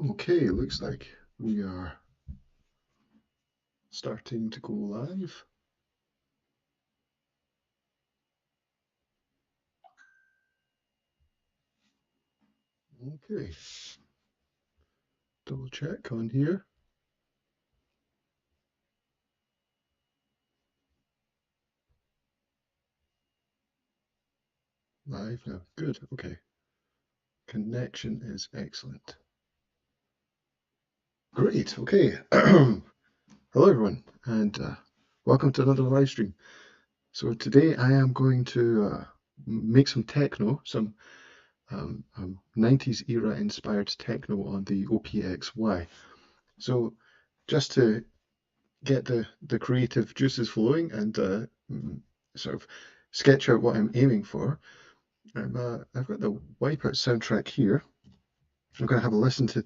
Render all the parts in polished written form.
Okay, looks like we are starting to go live. Okay, double check on here. Live now. Good. Okay. Connection is excellent. Great. Okay. Hello, everyone, and welcome to another live stream. So today I am going to make some techno, some 90s era inspired techno on the OPXY. So just to get the creative juices flowing and sort of sketch out what I'm aiming for, I've got the WipEout soundtrack here. I'm going to have a listen to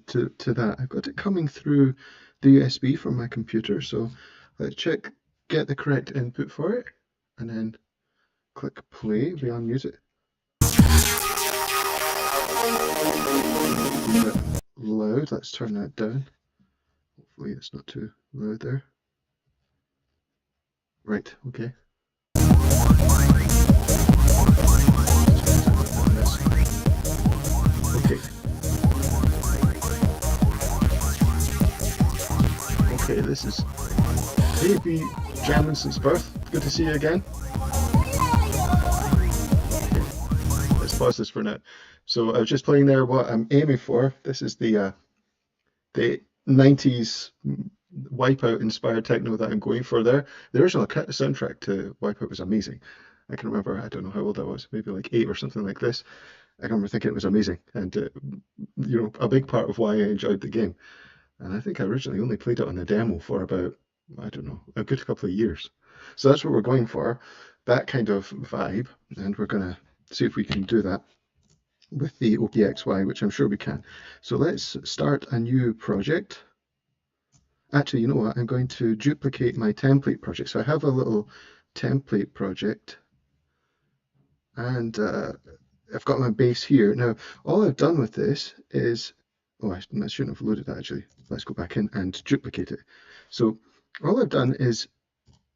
that. I've got it coming through the USB from my computer, so let's get the correct input for it, and then click play. We unmute it. A bit loud. Let's turn that down. Hopefully it's not too loud there. Right. Okay. Okay. Okay, this is AB jamming since birth. Good to see you again. Okay, let's pause this for now. So I was just playing there what I'm aiming for. This is the 90s WipEout inspired techno that I'm going for there. The original soundtrack to WipEout was amazing. I can remember, I don't know how old I was, maybe like 8 or something like this. I can remember thinking it was amazing, and a big part of why I enjoyed the game. And I think I originally only played it on a demo for about, I don't know, a good couple of years. So that's what we're going for, that kind of vibe, and we're going to see if we can do that with the OPXY, which I'm sure we can. So let's start a new project. Actually, you know what? I'm going to duplicate my template project. So I have a little template project, and I've got my base here. Now, all I've done with this is, oh, I shouldn't have loaded that actually. Let's go back in and duplicate it. So all I've done is,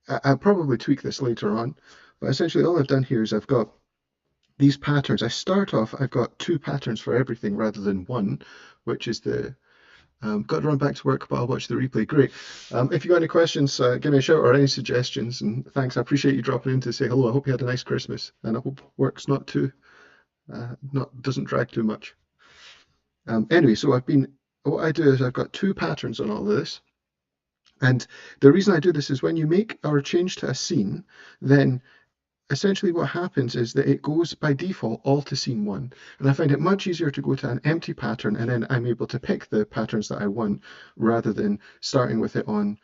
I'll probably tweak this later on, but essentially all I've done here is I've got these patterns. I start off, I've got 2 patterns for everything rather than 1, which is the got to run back to work, but I'll watch the replay. Great. If you got any questions, give me a shout or any suggestions. And thanks. I appreciate you dropping in to say hello. I hope you had a nice Christmas, and I hope work's not doesn't drag too much. Anyway, so what I do is I've got 2 patterns on all of this. And the reason I do this is when you make or change to a scene, then essentially what happens is that it goes by default all to scene 1. And I find it much easier to go to an empty pattern, and then I'm able to pick the patterns that I want rather than starting with it on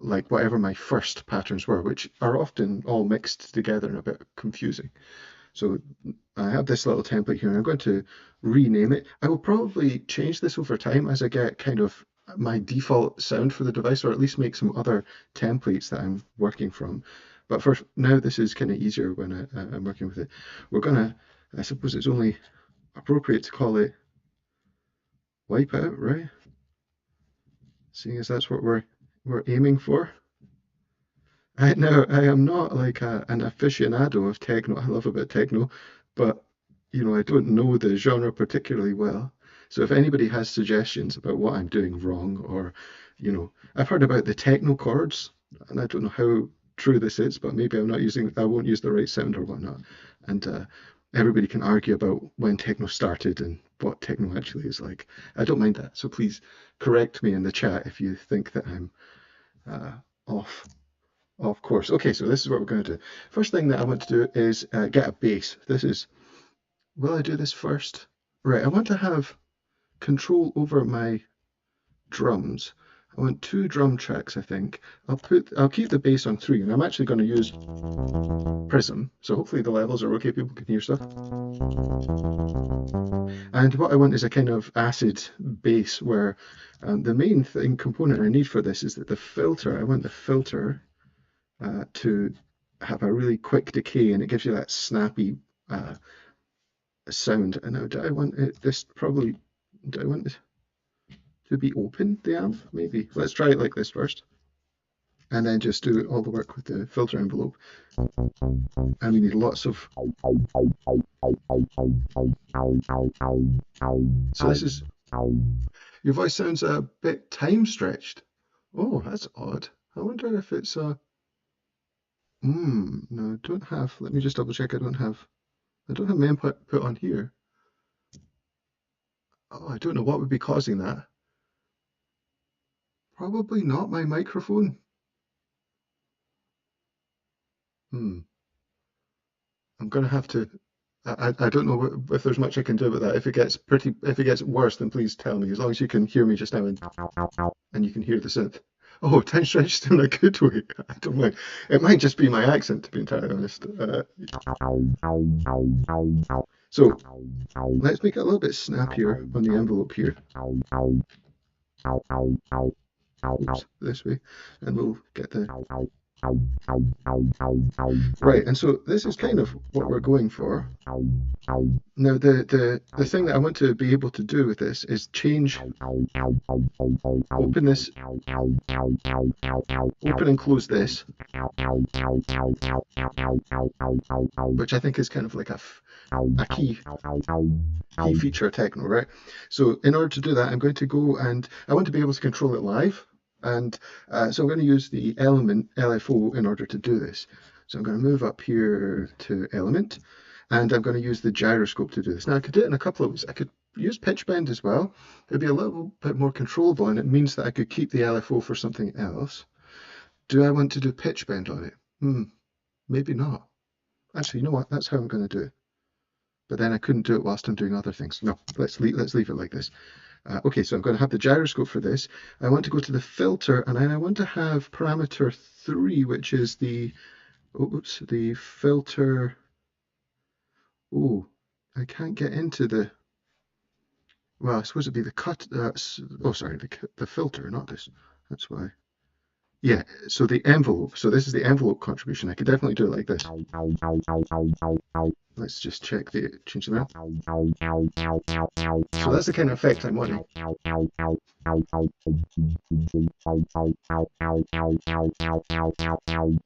like whatever my first patterns were, which are often all mixed together and a bit confusing. So I have this little template here, and I'm going to rename it. I will probably change this over time as I get kind of my default sound for the device, or at least make some other templates that I'm working from. But for now, this is kind of easier when I'm working with it. We're gonna, I suppose it's only appropriate to call it WipEout, right? Seeing as that's what we're aiming for. I am not like an aficionado of techno. I love a bit of techno, but I don't know the genre particularly well. So if anybody has suggestions about what I'm doing wrong, or I've heard about the techno chords, and I don't know how true this is, but maybe I won't use the right sound or whatnot. And everybody can argue about when techno started and what techno actually is like. I don't mind that. So please correct me in the chat if you think that I'm off. Of course. Okay, so this is what we're going to do. First thing that I want to do is get a bass. Will I do this first? Right, I want to have control over my drums. I want 2 drum tracks, I think. I'll keep the bass on 3, and I'm actually going to use Prism, so hopefully the levels are okay, people can hear stuff. And what I want is a kind of acid bass where the main component I need for this is that I want the filter to have a really quick decay, and it gives you that snappy sound. And now, do I want it? Do I want it? to be open, the amp, maybe. Let's try it like this first, and then just do all the work with the filter envelope. And we need lots of... So this is... Your voice sounds a bit time stretched. Oh, that's odd. I wonder if it's a... no, I don't have... Let me just double check. I don't have my input put on here. Oh, I don't know what would be causing that. Probably not my microphone. I'm gonna have to... I don't know if there's much I can do about that. If it gets worse, then please tell me. As long as you can hear me just now and you can hear the synth. Oh, time stretched in a good way. I don't mind. It might just be my accent, to be entirely honest. So let's make it a little bit snappier on the envelope here. Oops, this way, and we'll get the... Right, and so this is kind of what we're going for. Now, the thing that I want to be able to do with this is change, open this, open and close this, which I think is kind of like a key feature of techno, right? So in order to do that, I'm going to go and I want to be able to control it live. And so I'm going to use the element LFO in order to do this. So I'm going to move up here to element, and I'm going to use the gyroscope to do this. Now I could do it in a couple of ways. I could use pitch bend as well. It'd be a little bit more controllable, and it means that I could keep the LFO for something else. Do I want to do pitch bend on it? Maybe not. Actually, you know what? That's how I'm going to do it. But then I couldn't do it whilst I'm doing other things. No, let's leave it like this. Okay, so I'm going to have the gyroscope for this. I want to go to the filter, and then I want to have parameter 3, which is the filter. Oh, I can't get into the... Well, I suppose it'd be the cut. Sorry, the filter, not this. That's why. Yeah, so the envelope. So this is the envelope contribution. I could definitely do it like this. Let's just check change the amount. So that's the kind of effect I'm wanting.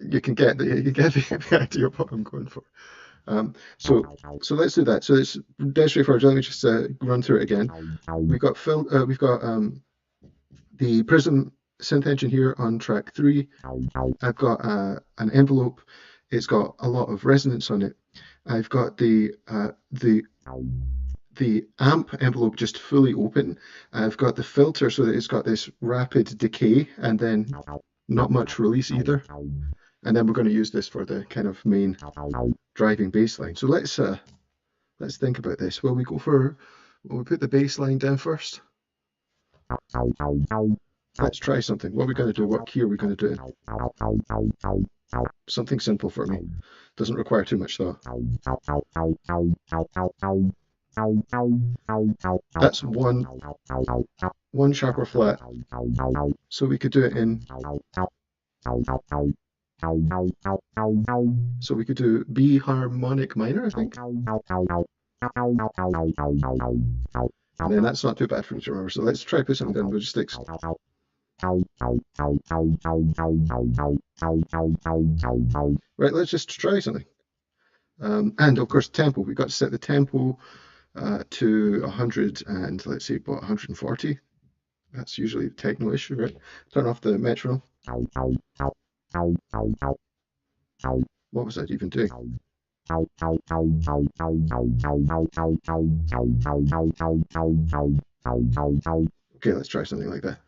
You can get the idea of what I'm going for. So let's do that. So it's dead straightforward. Let me just run through it again. We've got the Prism synth engine here on track 3. I've got an envelope. It's got a lot of resonance on it. I've got the amp envelope just fully open. I've got the filter so that it's got this rapid decay and then not much release either. And then we're going to use this for the kind of main driving bass line. So let's think about this. Will we put the bass line down first? Let's try something. What are we going to do? What key are we going to do? Something simple for me. Doesn't require too much though. That's one sharp or flat. So we could do it in... So we could do B harmonic minor, I think. And then that's not too bad for me to remember. So let's try put something down with sticks. Right, let's just try something. And of course, tempo. We've got to set the tempo to 100 and let's see, what, 140. That's usually a techno issue, right? Turn off the metronome. What was I even doing? Okay, let's try something like that.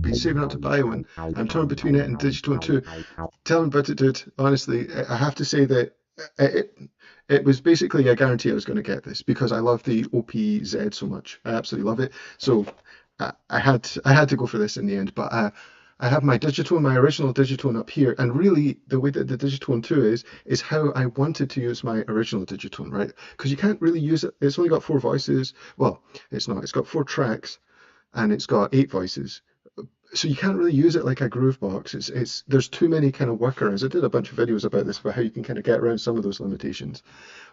Be saving up to buy one. I'm torn between it and Digitone 2. Tell me about it, dude. Honestly, I have to say that it was basically a guarantee I was going to get this because I love the OPZ so much. I absolutely love it. So I had to go for this in the end. But I have my Digitone, my original Digitone up here, and really the way that the Digitone 2 is how I wanted to use my original Digitone, right? Because you can't really use it. It's only got 4 voices. Well, it's not. It's got 4 tracks, and it's got 8 voices. so you can't really use it like a groove box. There's too many kind of workarounds. I did a bunch of videos about this, about how you can kind of get around some of those limitations.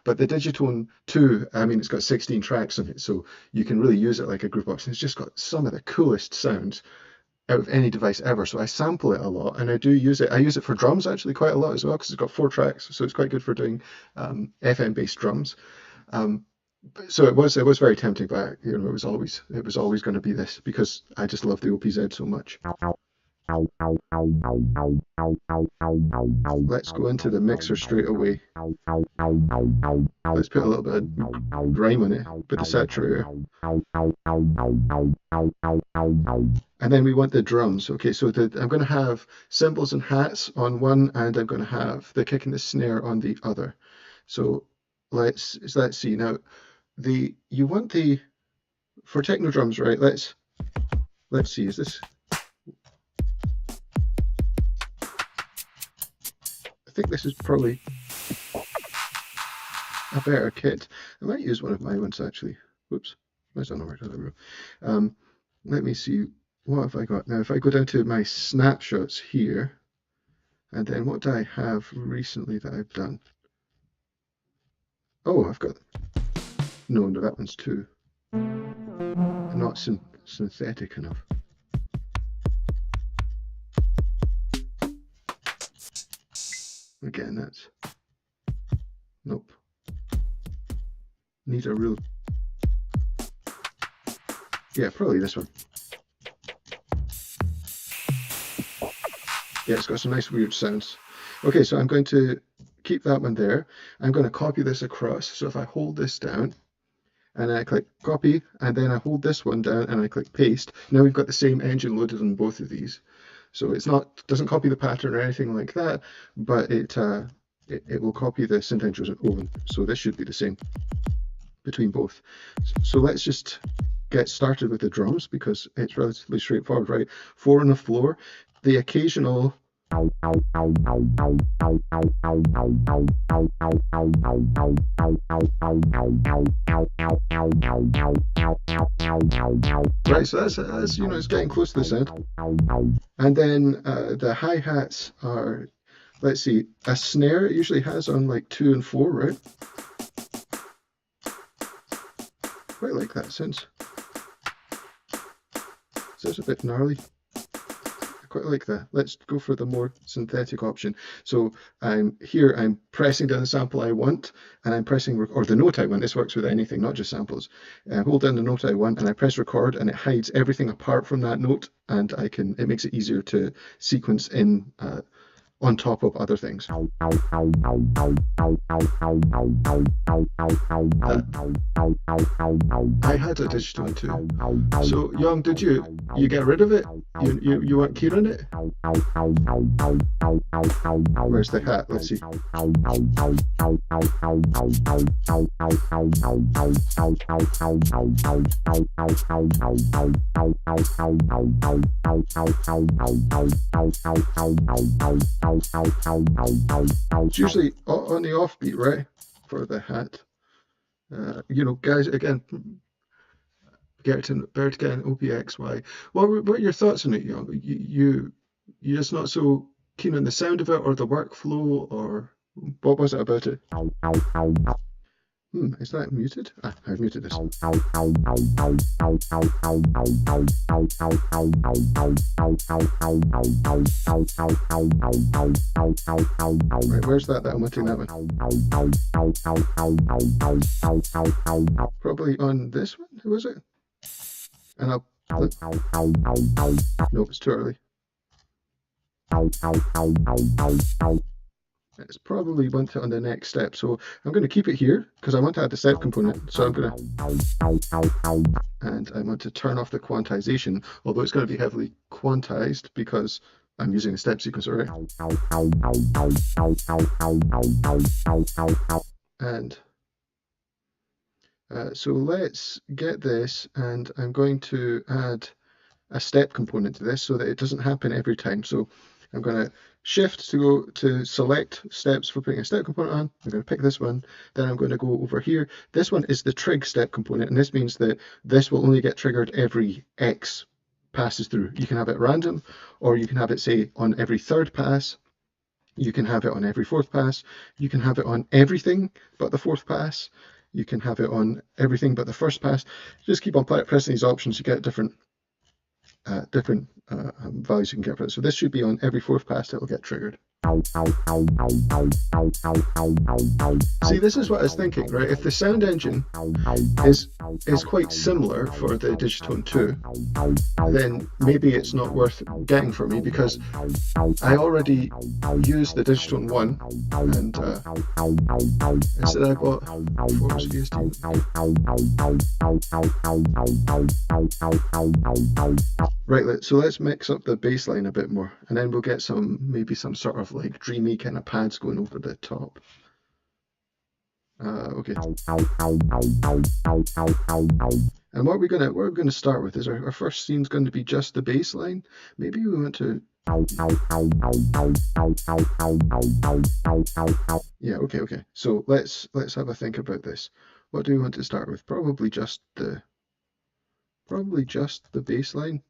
But the Digitone 2, I mean, it's got 16 tracks on it, so you can really use it like a groove box. And it's just got some of the coolest sounds out of any device ever. So I sample it a lot, and I do use it. I use it for drums actually quite a lot as well, because it's got 4 tracks, so it's quite good for doing FM-based drums. So it was very tempting, but you know, it was always going to be this, because I just love the OPZ so much. Let's go into the mixer straight away. Let's put a little bit of rhyme on it with the saturator. And then we want the drums. Okay, so I'm going to have cymbals and hats on one, and I'm going to have the kick and the snare on the other. So let's see. Now, you want for techno drums, right? Let's see. Is this? I think this is probably a better kit. I might use one of my ones actually. Whoops, that's not where let me see. What have I got now? If I go down to my snapshots here, and then what do I have recently that I've done? Oh, I've got. No, that one's too. Not synthetic enough. Again, that's. Nope. Need a real. Yeah, probably this one. Yeah, it's got some nice weird sounds. Okay, so I'm going to keep that one there. I'm going to copy this across. So if I hold this down and I click copy, and then I hold this one down and I click paste, now we've got the same engine loaded on both of these. So doesn't copy the pattern or anything like that, but it will copy the synth intros and oven. So this should be the same between both. So let's just get started with the drums, because it's relatively straightforward, right? 4 on the floor, the occasional. Right, so that's you know, it's getting close to the sound. And then the hi-hats are, let's see, a snare it usually has on like 2 and 4, right? Quite like that sounds. Sounds a bit gnarly. Quite like that. Let's go for the more synthetic option. So I'm pressing down the sample I want, and I'm pressing, or the note I want. This works with anything, not just samples. I hold down the note I want, and I press record, and it hides everything apart from that note, and it makes it easier to sequence in on top of other things. I had a digital too. So Young, did you get rid of it? You weren't keen on it? Where's the hat? Let's see. It's usually on the offbeat, right? For the hat. You know, guys, again, Bert again, OPXY. What are your thoughts on it, Young? You're just not so keen on the sound of it, or the workflow, or what was it about it? Is that muted? I've muted this. Right, where's that I'm wanting that one? Probably on this one, was it? And I'll... Nope, it's too early. It's probably want it on the next step, so I'm going to keep it here because I want to add the step component. So I'm going to, and I want to turn off the quantization, although it's going to be heavily quantized because I'm using a step sequencer, right? And so let's get this, and I'm going to add a step component to this so that it doesn't happen every time. So I'm going to shift to go to select steps for putting a step component on. I'm going to pick this one. Then I'm going to go over here. This one is the trig step component, and this means that this will only get triggered every X passes through. You can have it random, or you can have it, say, on every third pass. You can have it on every fourth pass. You can have it on everything but the fourth pass. You can have it on everything but the first pass. Just keep on pressing these options. You get different values you can get for it. So this should be on every fourth pass that will get triggered. See, this is what I was thinking, right? If the sound engine is quite similar for the Digitone 2, then maybe it's not worth getting for me, because I already used the Digitone 1, and instead I bought Force VST. Right, so let's mix up the bass line a bit more, and then we'll get maybe some sort of like dreamy kind of pads going over the top. Okay. And what we're gonna start with is our first scene's going to be just the bass line. Maybe we want to. Yeah. Okay. So let's have a think about this. What do we want to start with? Probably just the bass line.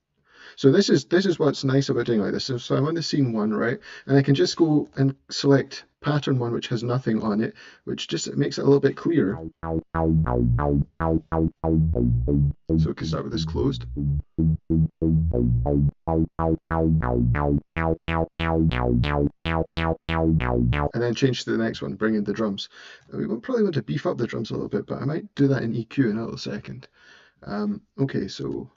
So this is what's nice about doing like this. So I'm on the scene 1, right? And I can just go and select pattern 1, which has nothing on it, which just makes it a little bit clearer. So we can start with this closed. And then change to the next one, bring in the drums. We will probably want to beef up the drums a little bit, but I might do that in EQ in a little second. Okay, so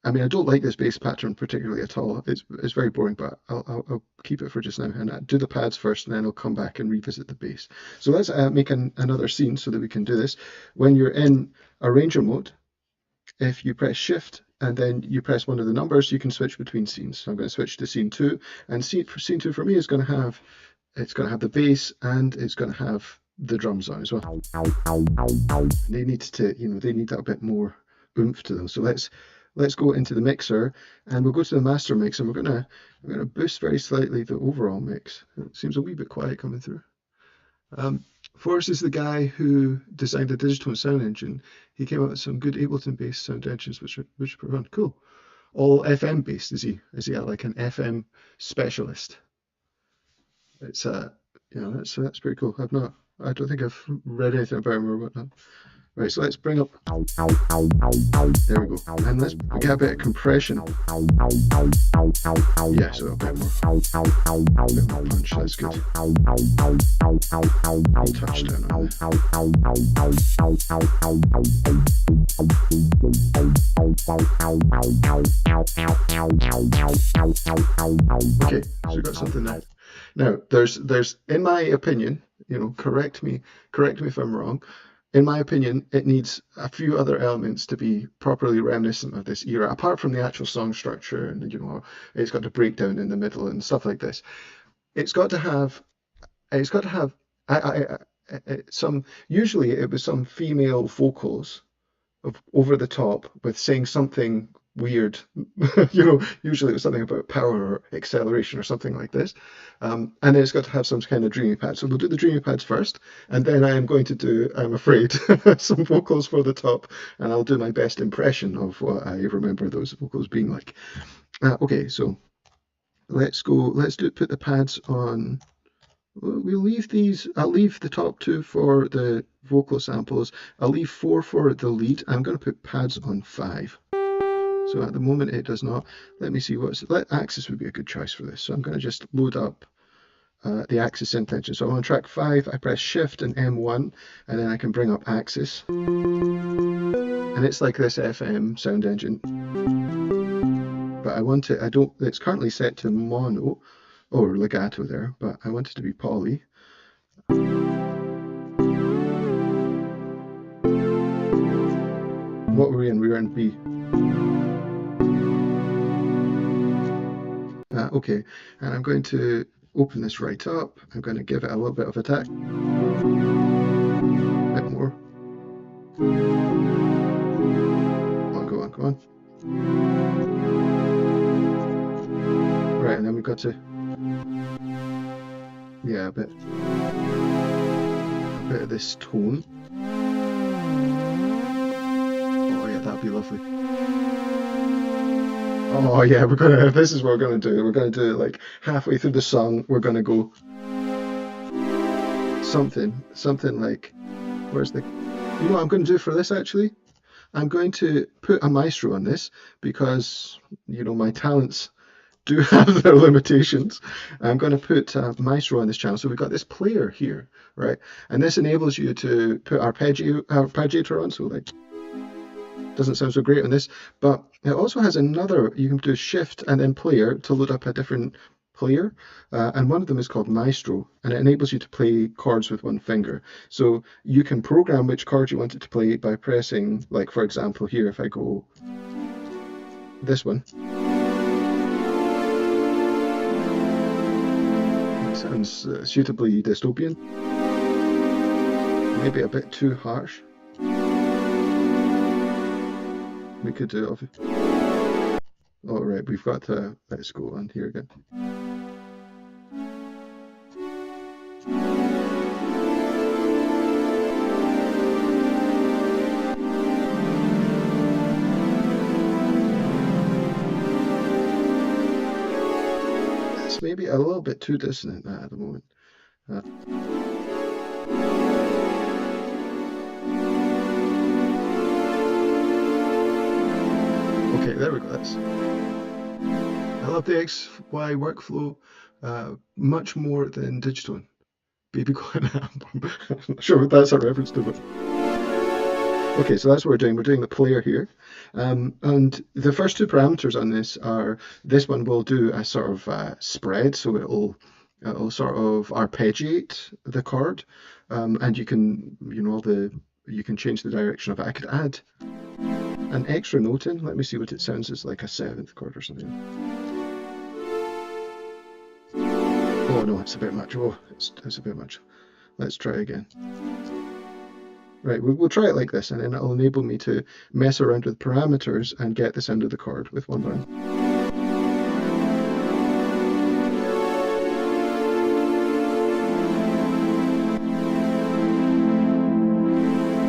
I mean, I don't like this bass pattern particularly at all. It's very boring, but I'll keep it for just now, and I'll do the pads first, and then I'll come back and revisit the bass. So let's make another scene so that we can do this. When you're in arranger mode, if you press Shift and then you press one of the numbers, you can switch between scenes. So I'm going to switch to scene 2, and scene 2 for me is going to have the bass, and it's going to have the drums on as well. They need that a bit more oomph to them. So let's go into the mixer, and we'll go to the master mix, and we're gonna boost very slightly the overall mix. It seems a wee bit quiet coming through. Forrest is the guy who designed the Digitone sound engine. He came up with some good Ableton-based sound engines, which are fun. Cool. All FM based. Is he like an FM specialist? It's that's pretty cool. I don't think I've read anything about him or whatnot. Right, so let's bring up. There we go. And let's get a bit of compression. Yeah, so a bit more punch. That's good. Touchdown on Okay, so we've got something there. Now, there's in my opinion, correct me if I'm wrong. In my opinion, it needs a few other elements to be properly reminiscent of this era, apart from the actual song structure, and it's got to break down in the middle and stuff like this. It's got to have some. Usually, it was some female vocals over the top with saying something weird. Usually it was something about power or acceleration or something like this. And then it's got to have some kind of dreamy pads. So we'll do the dreamy pads first, and then I am going to do, I'm afraid, some vocals for the top, and I'll do my best impression of what I remember those vocals being like. Okay, so let's put the pads on. We'll leave these. I'll leave the top 2 for the vocal samples. I'll leave 4 for the lead. I'm going to put pads on 5. So at the moment it does not. Let me see Axis would be a good choice for this. So I'm going to just load up the Axis synth engine. So I'm on track 5. I press Shift and M1, and then I can bring up Axis. And it's like this FM sound engine. But it's currently set to mono or legato there, but I want it to be poly. What were we in? We were in B. Okay, and I'm going to open this right up. I'm going to give it a little bit of attack. A bit more. Go on. Right, and then we've got to... Yeah, a bit of this tone. Oh yeah, that be lovely. Oh yeah, we're gonna. This is what we're gonna do. We're gonna do it like halfway through the song. We're gonna go something like. Where's the? You know what I'm gonna do for this actually? I'm going to put a maestro on this because you know my talents do have their limitations. I'm going to put maestro on this channel. So we've got this player here, right? And this enables you to put arpeggiator on. So like, doesn't sound so great on this, but it also has another. You can do shift and then player to load up a different player, and one of them is called Maestro, and it enables you to play chords with one finger. So you can program which chord you want it to play by pressing, like for example here, if I go this one. That sounds suitably dystopian, maybe a bit too harsh. We could do it. Oh, right, we've got to, let's go on here again. It's maybe a little bit too dissonant at the moment. Okay, there we go. I love the XY workflow much more than Digitone. Baby Gone album. I'm not sure what that's a reference to, but okay, so that's what we're doing. We're doing the player here, and the first two parameters on this are this one will do a sort of spread, so it'll sort of arpeggiate the chord, and you can you can change the direction of it. I could add an extra note in. Let me see what it sounds as, like a seventh chord or something. Oh no, it's a bit much. Oh, it's a bit much. Let's try again. Right, we'll try it like this, and then it'll enable me to mess around with parameters and get the sound of the chord with one band.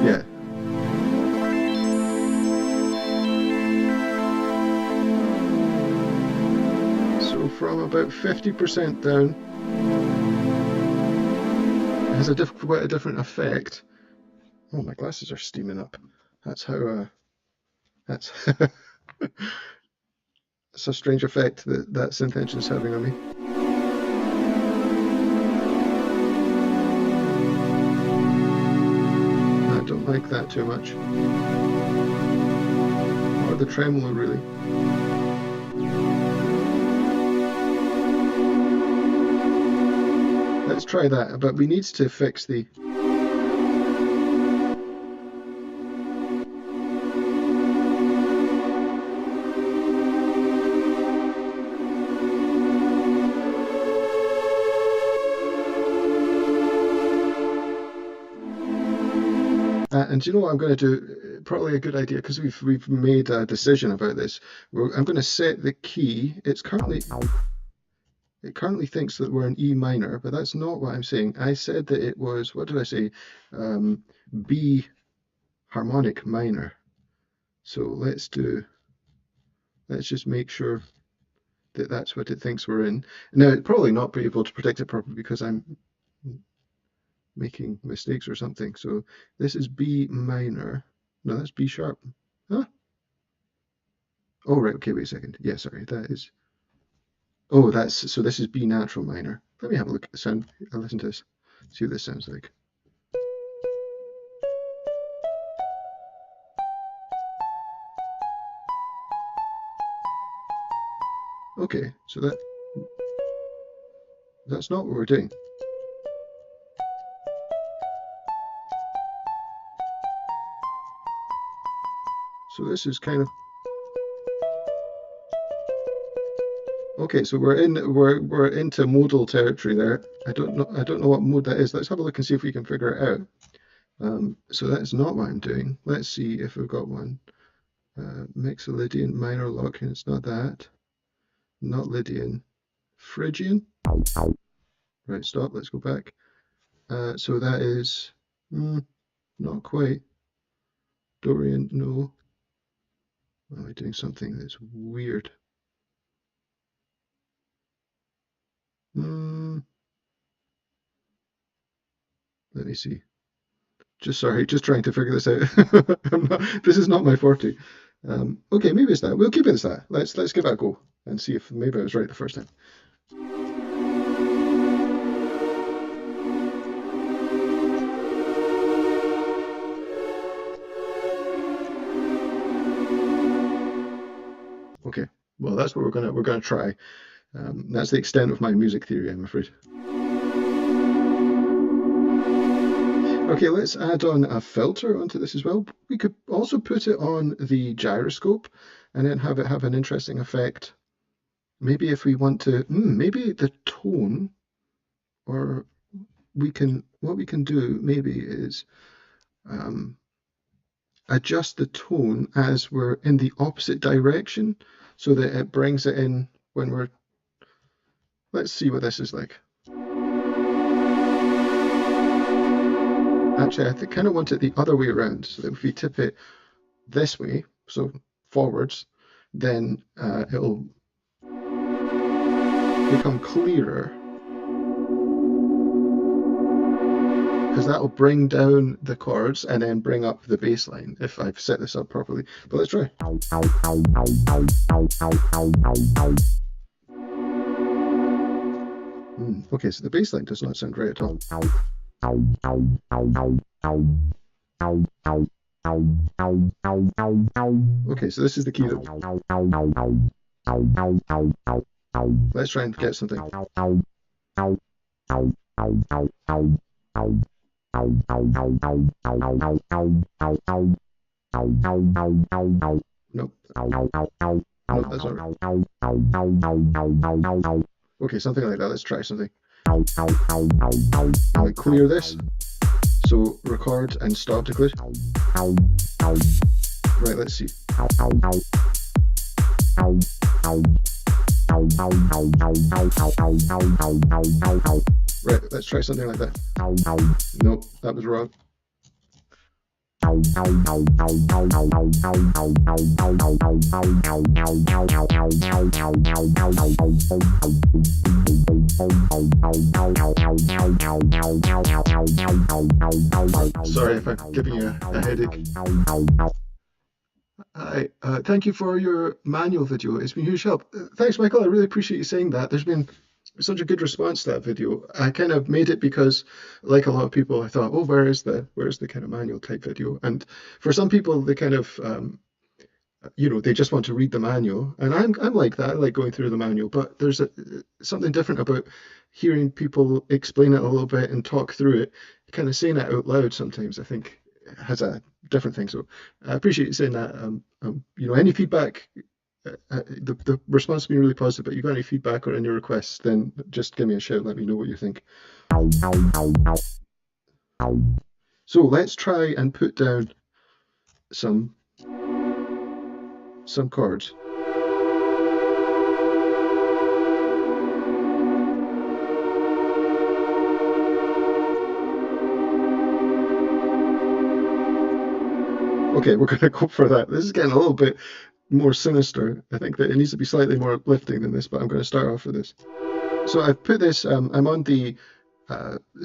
Yeah. So from about 50% down, it has quite a different effect. Oh, my glasses are steaming up. That's how, that's it's a strange effect that synth engine is having on me. I don't like that too much. Or the tremolo, really. Let's try that, but we need to fix the... and you know what I'm going to do? Probably a good idea, because we've made a decision about this. I'm going to set the key. It currently thinks that we're in E minor, but that's not what I'm saying. I said that it was, what did I say? B harmonic minor. So let's just make sure that that's what it thinks we're in. Now, it'd probably not be able to predict it properly because I'm making mistakes or something. So this is B minor. No, that's B sharp. Huh? Oh, right. Okay, wait a second. Yeah, sorry. That is... Oh, so this is B natural minor. Let me have a look at the sound. I'll listen to this. See what this sounds like. Okay, so that's not what we're doing. So this is kind of... Okay, so we're into modal territory there. I don't know what mode that is. Let's have a look and see if we can figure it out. So that's not what I'm doing. Let's see if we've got one. Mix a Lydian minor lock, and it's not that. Not Lydian. Phrygian. Right, stop. Let's go back. So that is not quite. Dorian, no. Am I doing something that's weird? Let me see. Sorry, just trying to figure this out. This is not my forte. Okay, maybe it's that. We'll keep it as that. Let's give it a go and see if maybe I was right the first time. Okay, well that's what we're gonna try. That's the extent of my music theory, I'm afraid. Okay, let's add on a filter onto this as well. We could also put it on the gyroscope and then have it have an interesting effect. Maybe if we want to, maybe the tone, or what we can do maybe is adjust the tone as we're in the opposite direction so that it brings it in when we're, let's see what this is like. Actually, I kind of want it the other way around, so that if we tip it this way, so forwards, then it'll become clearer, because that'll bring down the chords and then bring up the bass line if I've set this up properly. But let's try. Okay, so the bass line does not sound right at all. Okay, so this is the key that... Let's try and get something. Nope. Nope, that's not right. Okay, something like that. Let's try something. Now I clear this. So record and stop to clear. Right, let's see. Right, let's try something like that. Nope, that was wrong. Sorry if I'm giving you a headache. Hi, thank you for your manual video. It's been a huge help. Thanks, Michael. I really appreciate you saying that. There's been such a good response to that video. I kind of made it because, like a lot of people, I thought, oh, where's the kind of manual type video? And for some people, they kind of, they just want to read the manual, and I'm like that. I like going through the manual, but there's something different about hearing people explain it a little bit and talk through it. Kind of saying it out loud sometimes, I think, has a different thing. So I appreciate you saying that. Any feedback. The response has been really positive, but you got any feedback or any requests, then just give me a shout. Let me know what you think. So let's try and put down some chords. Okay, we're going to go for that. This is getting a little bit more sinister. I think that it needs to be slightly more uplifting than this, but I'm going to start off with this. So I've put this, I'm on the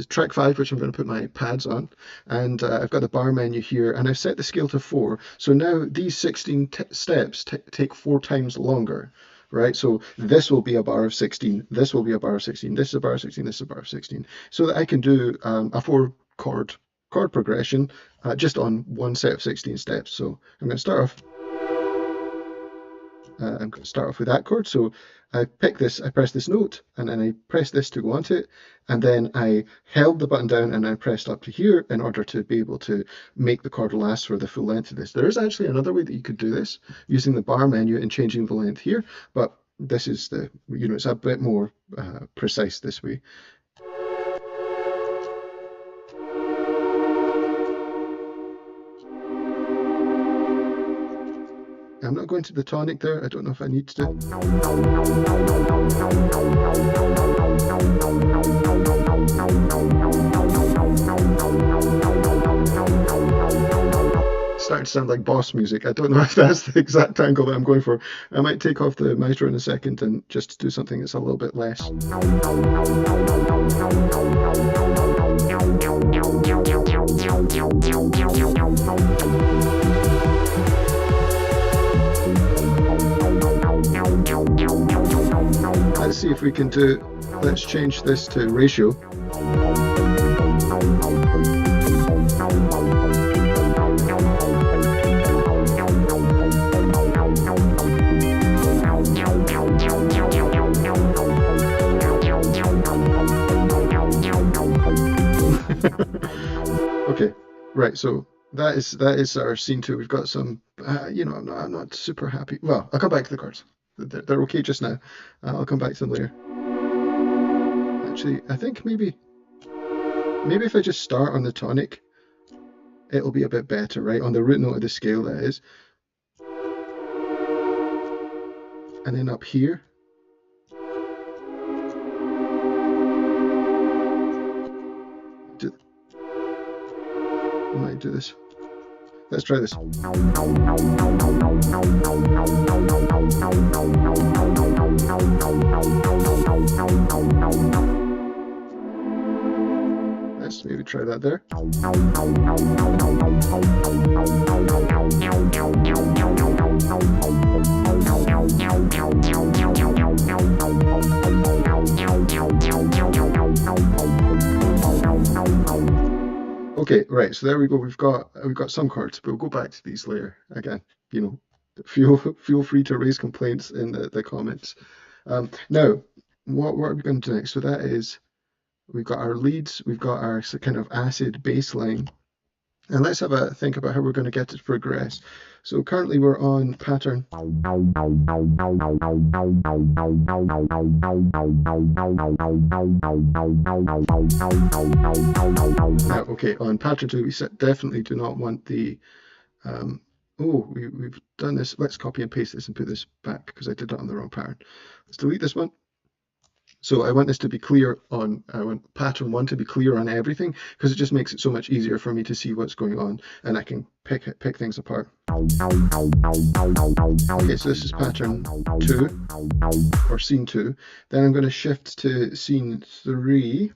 track 5, which I'm going to put my pads on, and I've got the bar menu here, and I've set the scale to 4. So now these 16 steps take 4 times longer, right? So this will be a bar of 16, this will be a bar of 16, this is a bar of 16, this is a bar of 16, so that I can do a 4 chord progression just on one set of 16 steps. So I'm going to start off. I'm going to start off with that chord. So I pick this, I press this note, and then I press this to go onto it, and then I held the button down and I pressed up to here in order to be able to make the chord last for the full length of this. There is actually another way that you could do this using the bar menu and changing the length here, but this is the, it's a bit more precise this way. I'm not going to the tonic there. I don't know if I need to. starting to sound like boss music. I don't know if that's the exact angle that I'm going for. I might take off the maestro in a second and just do something that's a little bit less. Let's see if we can do, let's change this to ratio. Okay, right, so that is our scene 2. We've got some, you know, I'm not super happy. Well, I'll come back to the cards. They're okay just now. I'll come back to them later. Actually, I think maybe if I just start on the tonic, it'll be a bit better, right? On the root note of the scale, that is. And then up here. I might do this. Let's try this. Let's maybe try that there. Okay, right, so there we go. We've got some cards, but we'll go back to these later. Again, you know, feel free to raise complaints in the comments. Now, what are we going to do next? So that is, we've got our leads, we've got our kind of acid bass line, and let's have a think about how we're going to get it to progress. So currently we're on pattern. Now, okay, on pattern 2, we definitely do not want the, we've done this. Let's copy and paste this and put this back because I did it on the wrong pattern. Let's delete this one. So I want this to be clear on, I want pattern 1 to be clear on everything, because it just makes it so much easier for me to see what's going on, and I can pick things apart. Okay, so this is pattern 2, or scene 2. Then I'm going to shift to scene 3,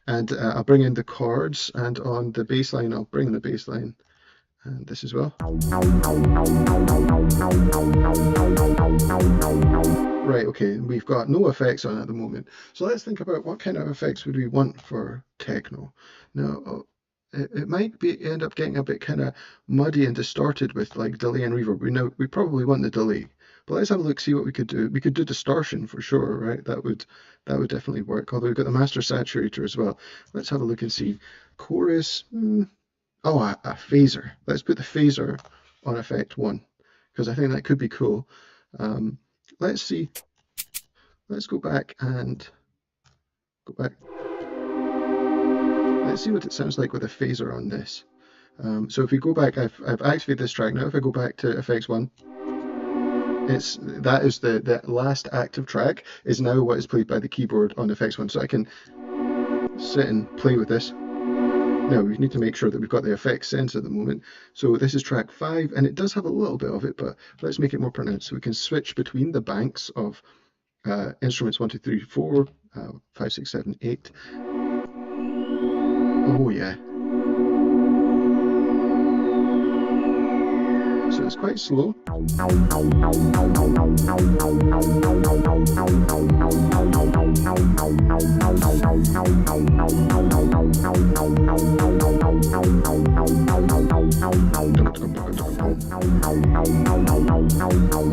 and I'll bring in the chords, and on the bass line, I'll bring the bass line, and this as well. Right, okay, we've got no effects on at the moment. So let's think about what kind of effects would we want for techno. Now, it might end up getting a bit kind of muddy and distorted with like delay and reverb. We probably want the delay. But let's have a look, see what we could do. We could do distortion for sure, right? That would definitely work. Although we've got the master saturator as well. Let's have a look and see. Chorus, oh, a phaser. Let's put the phaser on effect 1, because I think that could be cool. Let's see. Let's go back and go back. Let's see what it sounds like with a phaser on this. So if we go back, I've activated this track now. If I go back to effects 1, that is the last active track is now what is played by the keyboard on effects 1. So I can sit and play with this. Now we need to make sure that we've got the effects sense at the moment. So this is track 5, and it does have a little bit of it, but let's make it more pronounced. So we can switch between the banks of instruments 1, 2, 3, 4, 5, 6, 7, 8. Oh yeah. So it's quite slow.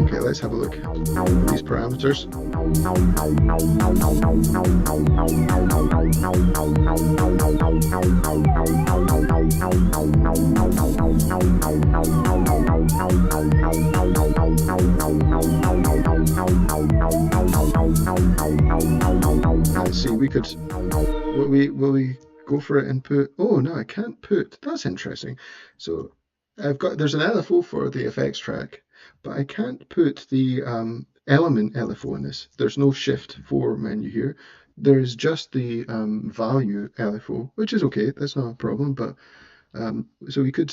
Okay, let's have a look at these parameters. Let's see, we could, will we go for it and put, oh no, I can't put, that's interesting. So there's an LFO for the effects track, but I can't put the element LFO in this. There's no shift 4 menu here. There is just the value LFO, which is okay, that's not a problem, but So we could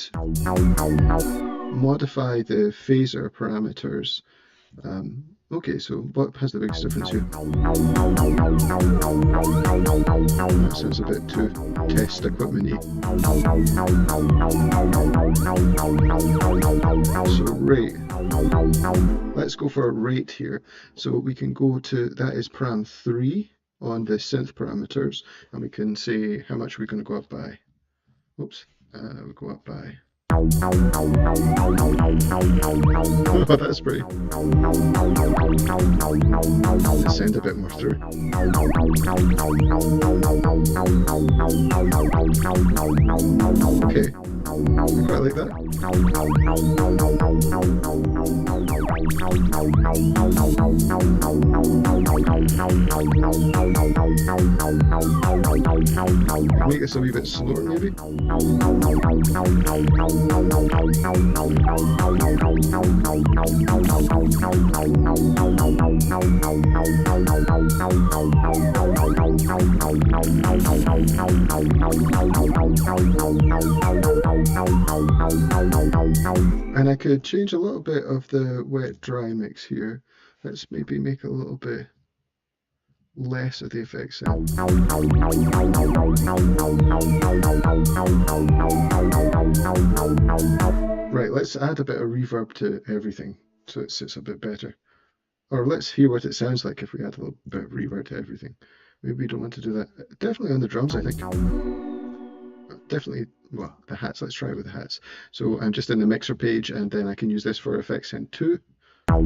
modify the phaser parameters. Okay, so what has the biggest difference here? That sounds a bit too test equipment-y. So rate. Let's go for a rate here. So we can go to, that is param 3 on the synth parameters, and we can say how much we're going to go up by. Oops, we go up by. Oh, that's pretty. Let's send a bit more through. Okay, quite like that. Make this a wee bit slower, maybe. And I could change a little bit of the wet dry mix here. Let's maybe make a little bit less of the effects sound. Right, let's add a bit of reverb to everything so it sits a bit better. Or let's hear what it sounds like if we add a little bit of reverb to everything. Maybe we don't want to do that. Definitely on the drums, I think. Definitely, well, the hats, let's try it with the hats. So I'm just in the mixer page, and then I can use this for effects in 2. So a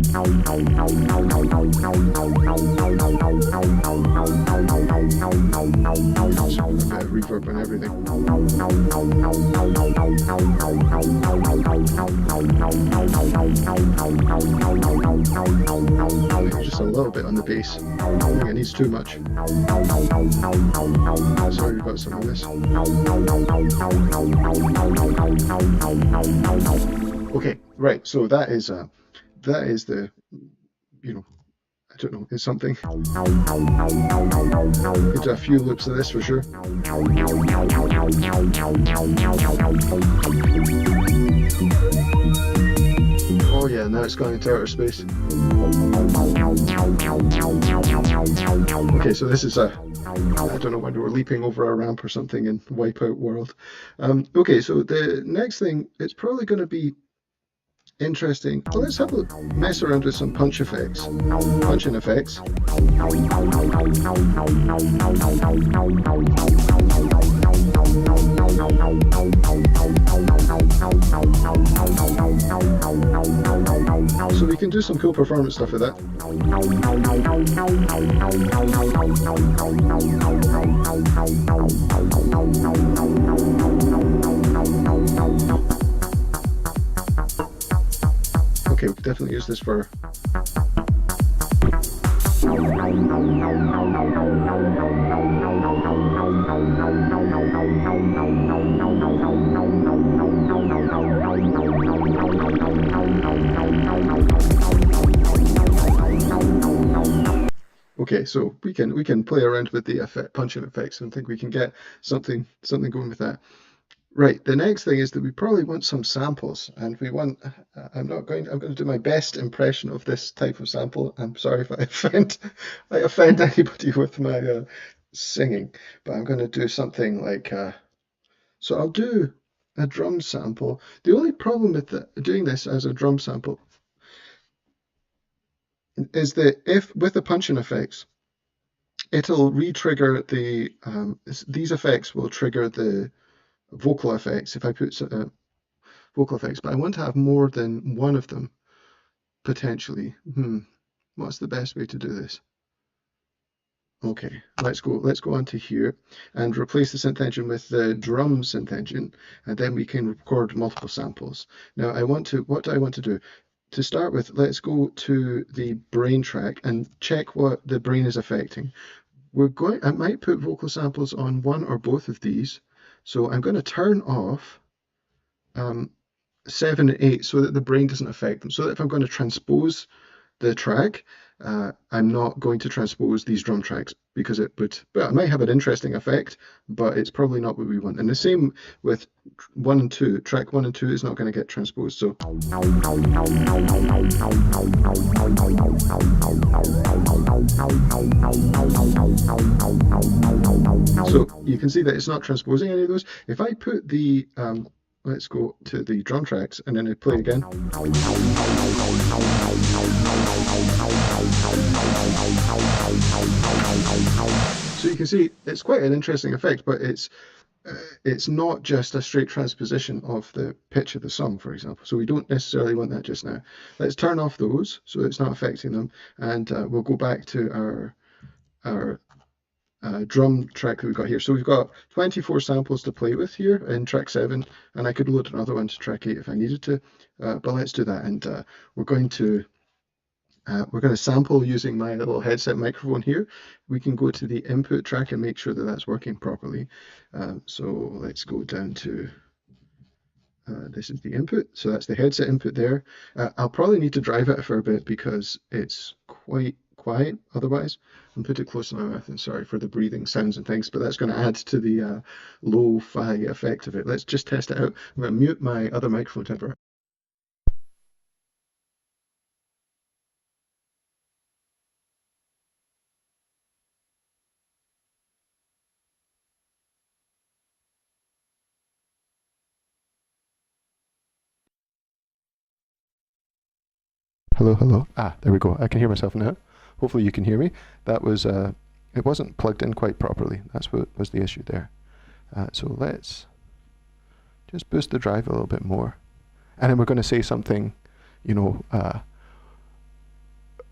bit of reverb and everything. Just a little bit on the bass. I think it needs too much. Sorry about some of this. Okay, right, so that is the, you know, I don't know, it's something. Could do a few loops of this for sure. Oh yeah, now it's going into outer space. Okay, so this is I don't know, when we were leaping over a ramp or something in WipEout world. Okay, so the next thing, it's probably going to be interesting. Well, let's have a mess around with some punch effects. Punch-in effects. So we can do some cool performance stuff with that. Okay, we can definitely use this for... Okay, so we can play around with the punch-in effects and think we can get something going with that. Right, the next thing is that we probably want some samples, and we want, I'm going to do my best impression of this type of sample. I'm sorry if I offend anybody with my singing, but I'm going to do something like, so I'll do a drum sample. The only problem with doing this as a drum sample is that if, with the punch-in effects, it'll re-trigger the, these effects will trigger the vocal effects if I put vocal effects, but I want to have more than one of them potentially. What's the best way to do this? Okay, let's go onto here and replace the synth engine with the drum synth engine, and then we can record multiple samples. Now what do I want to do? To start with, let's go to the brain track and check what the brain is affecting. I might put vocal samples on one or both of these. So I'm going to turn off 7 and 8 so that the brain doesn't affect them. So that if I'm going to transpose the track, I'm not going to transpose these drum tracks because it would, well, it might have an interesting effect, but it's probably not what we want. And the same with 1 and 2. Track 1 and 2 is not going to get transposed. So you can see that it's not transposing any of those. If I put the let's go to the drum tracks and then I play again. So you can see it's quite an interesting effect, but it's not just a straight transposition of the pitch of the song, for example. So we don't necessarily want that just now. Let's turn off those so it's not affecting them, and we'll go back to our drum track that we've got here. So we've got 24 samples to play with here in track 7, and I could load another one to track 8 if I needed to, but let's do that. And we're going to sample using my little headset microphone here. We can go to the input track and make sure that that's working properly. So let's go down to this is the input, so that's the headset input there. I'll probably need to drive it for a bit because it's quite quiet otherwise, and put it close to my mouth, and sorry for the breathing sounds and things, but that's going to add to the lo-fi effect of it. Let's just test it out. I'm going to mute my other microphone temporarily. Hello, hello. There we go. I can hear myself now. Hopefully you can hear me. That was, it wasn't plugged in quite properly. That's what was the issue there. So let's just boost the drive a little bit more. And then we're going to say something, you know,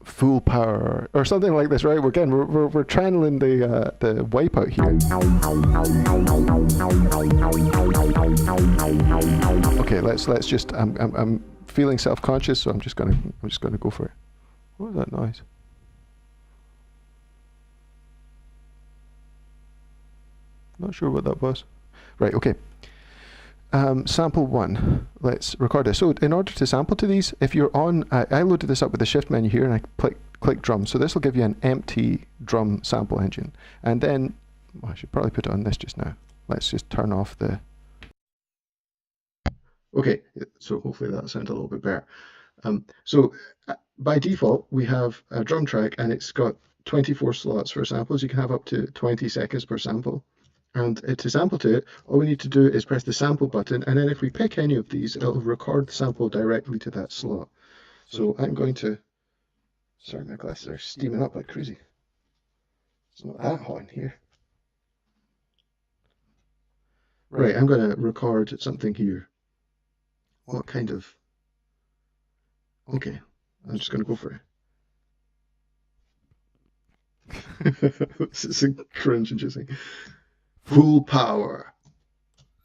full power or something like this, right? We're channeling the WipEout here. Okay, let's just I'm feeling self-conscious, so I'm just gonna go for it. What was that noise? Not sure what that was. Right, okay. Sample 1. Let's record this. So in order to sample to these, if you're on, I loaded this up with the shift menu here and I click drum. So this will give you an empty drum sample engine. And then, well, I should probably put it on this just now. Let's just turn off the... Okay, so hopefully that sounds a little bit better. So by default, we have a drum track and it's got 24 slots for samples. You can have up to 20 seconds per sample. And to sample to it, all we need to do is press the sample button, and then if we pick any of these, it'll record the sample directly to that slot. So I'm going to, sorry, my glasses are steaming up like crazy. It's not that hot in here. Right, I'm going to record something here. What kind of, okay, I'm just going to go for it. This is cringe inducing. Full power.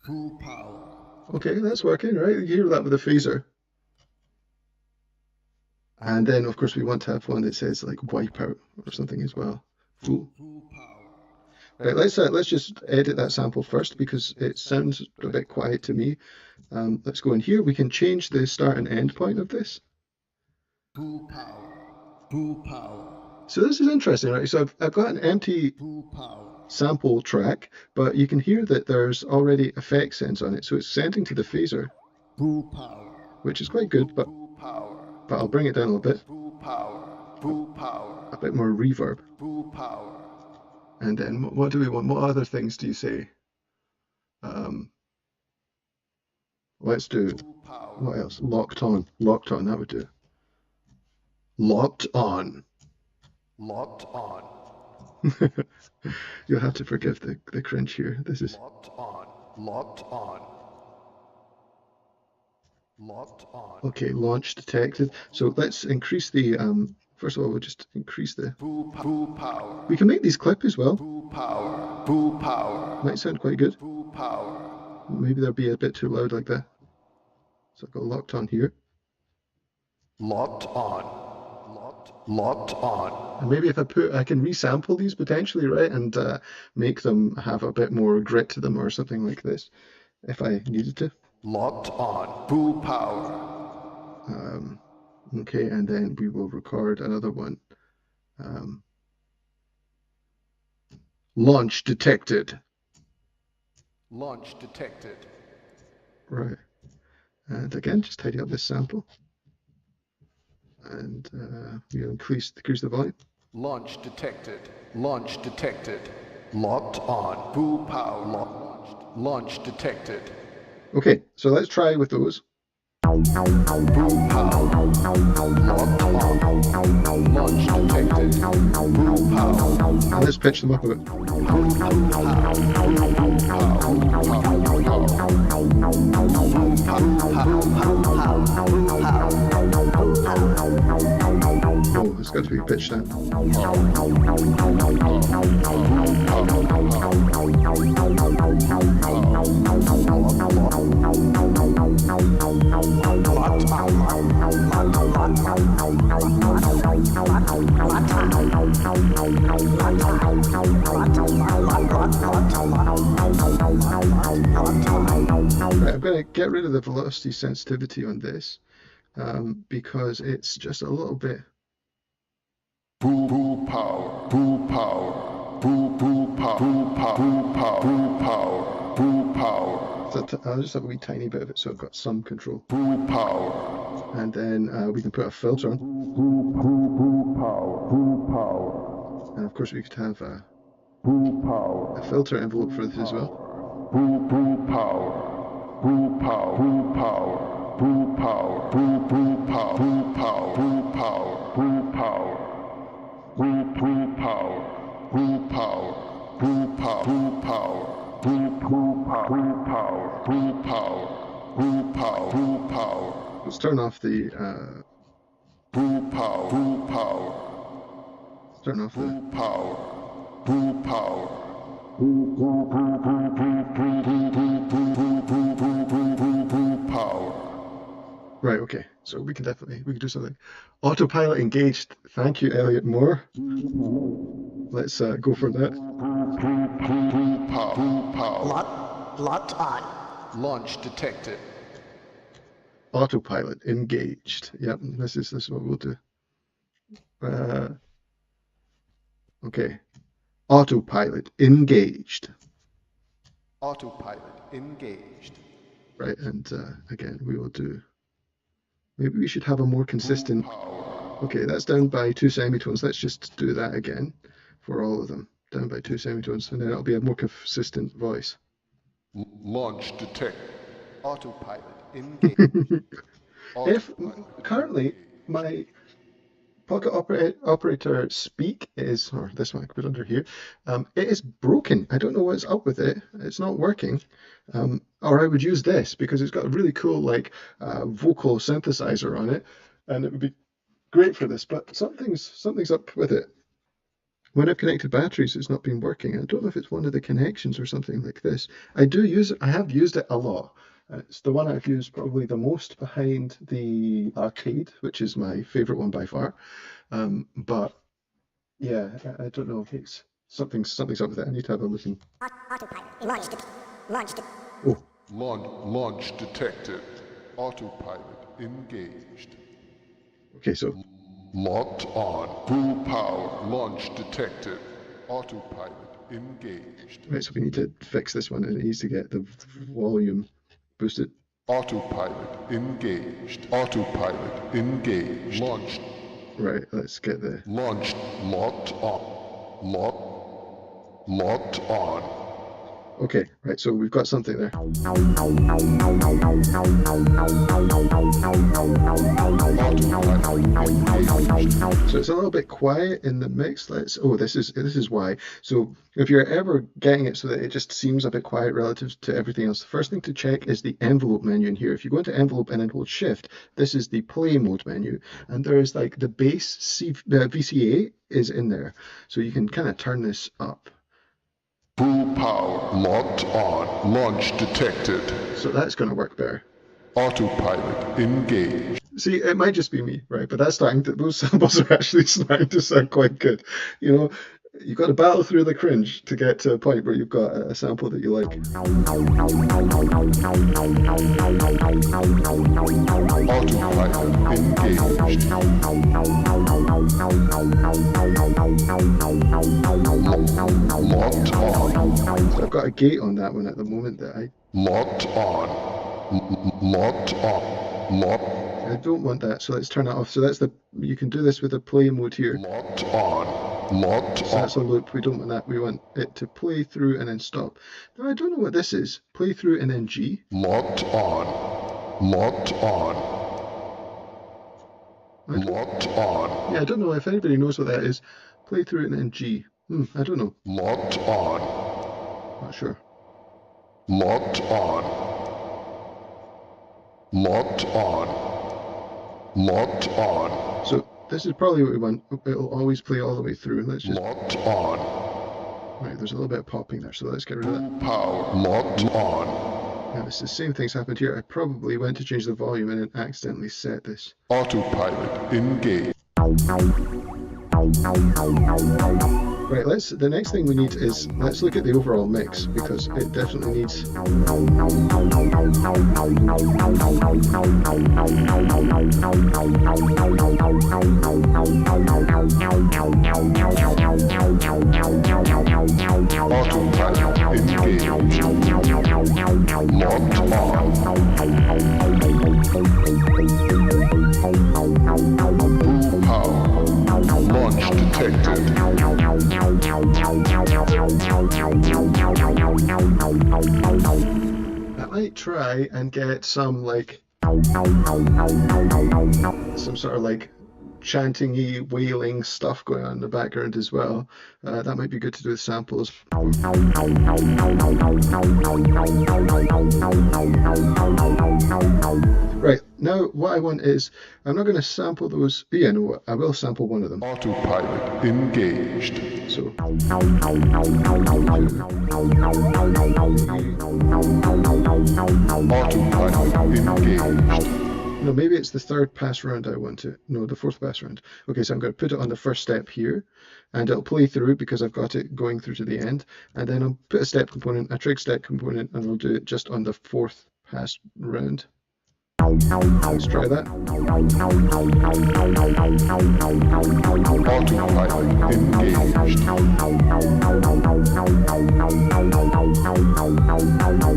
Full power. Okay, that's working, right? You hear that with a phaser. And then, of course, we want to have one that says like WipEout or something as well. Full power. Right, let's just edit that sample first because it sounds a bit quiet to me. Let's go in here. We can change the start and end point of this. Full power. Full power. So this is interesting, right? So I've got an empty sample track, but you can hear that there's already effect sends on it. So it's sending to the phaser, which is quite good, but I'll bring it down a little bit. A bit more reverb. And then what do we want? What other things do you say? Let's do, what else? Locked on. Locked on, that would do. Locked on. Locked on. You'll have to forgive the cringe here. This is locked on. Locked on. Locked on. Okay, launch detected. So let's increase the first of all we'll just increase the full power. We can make these clip as well. Full power. Full power. Might sound quite good. Full power. Maybe they'll be a bit too loud like that. So I've got locked on here. Locked on. Locked on. And maybe if I can resample these potentially, right, and make them have a bit more grit to them or something like this, if I needed to. Locked on. Full power. Okay, and then we will record another one. Launch detected. Launch detected. Right. And again, just tidy up this sample. And we'll increase the volume. Launch detected. Launch detected. Locked on. Full power. Launched. Launch detected. Okay, so let's try with those. Full power. Locked on. Launch detected. Full power. And let's pitch them up a bit. Oh, it's got to be pitched down. Right, I'm going to get rid of the velocity sensitivity on this because it's just a little bit. Full power. Full power. Full power. Full power. Full power. Full power. Full power. So I'll just have a wee tiny bit of it so I've got some control. Full power. And then we can put a filter on. Full power. Full power. And of course we could have a Full filter envelope for this as well. Full power. Full power. Full power. Full power. Full power. Full power. Full power. Full power. Full power. Full power. Full power. Full power. Full power. Full power. Full power. Full power. Full power. Let's turn off the Full power. Full power. turn off the Full power. Full power. Power. right. Okay, so we can do something. Autopilot engaged. Thank you, Elliot Moore. Let's go for that. Locked on. Launch detected. Autopilot engaged. Yep, this is what we'll do. Okay. Autopilot engaged. Autopilot engaged. Right, and again, we will do. Maybe we should have a more consistent. Okay, that's down by 2 semitones. Let's just do that again for all of them. Down by 2 semitones, and then it'll be a more consistent voice. Launch detect. Autopilot engaged. If currently my pocket operator speak is, or this one I put under here, it is broken. I don't know what's up with it. It's not working. Or I would use this because it's got a really cool like vocal synthesizer on it, and it would be great for this. But something's up with it. When I've connected batteries, it's not been working. I don't know if it's one of the connections or something like this. I have used it a lot. It's the one I've used probably the most behind the arcade, which is my favorite one by far. But yeah, I don't know. It's something's up with it. I need to have a listen. Autopilot launched. Oh, Launch detected. Autopilot engaged. okay. So Locked on. Full power. Launch detected. Autopilot engaged. right, so we need to fix this one, and it needs to get the volume boosted. Autopilot engaged. Autopilot engaged. Launched. Right, let's get the. Launched. Locked on. Locked on. Okay, right, so we've got something there. So it's a little bit quiet in the mix. This is why. So if you're ever getting it so that it just seems a bit quiet relative to everything else, the first thing to check is the envelope menu in here. If you go into envelope and then hold shift, this is the play mode menu, and there's like the bass VCA is in there, so you can kind of turn this up. Full power. Locked on. Launch detected. So that's going to work better. Autopilot engaged. See, it might just be me, right? But those samples are actually starting to sound quite good. You know, You've got to battle through the cringe to get to a point where you've got a sample that you like. Autopilot engaged. Locked on. So I've got a gate on that one at the moment that Locked on. Locked on. I don't want that, so let's turn that off. So that's you can do this with the play mode here. Locked on. Locked So that's a on. loop. We don't want that. We want it to play through and then stop. Now I don't know what this is. Play through and then G. Locked on. Locked on. Locked on. Yeah, I don't know if anybody knows what that is. Play through and then G. I don't know. Locked on. Not sure. Locked on. Locked on. Locked on. So this is probably what we want. It'll always play all the way through. Let's just. Locked on. Right, there's a little bit of popping there, so let's get rid of that. Power. Locked on. Yeah, it's the same thing's happened here. I probably went to change the volume and then accidentally set this. Autopilot engaged. Right, the next thing we need is, let's look at the overall mix, because it definitely needs... Autopilot engaged. Locked on. Power. Launch detected. I might try and get some sort of like chanting-y, wailing stuff going on in the background as well. That might be good to do with samples. Right, now what I want is, I'm not going to sample those. Yeah, no, I will sample one of them. Autopilot engaged. So. Autopilot engaged. No, maybe it's the third pass round I want it. No, the fourth pass round. Okay, so I'm going to put it on the first step here, and it'll play through because I've got it going through to the end. And then I'll put a step component, a trig step component, and I'll do it just on the fourth pass round. Let's try that. Autopilot engaged.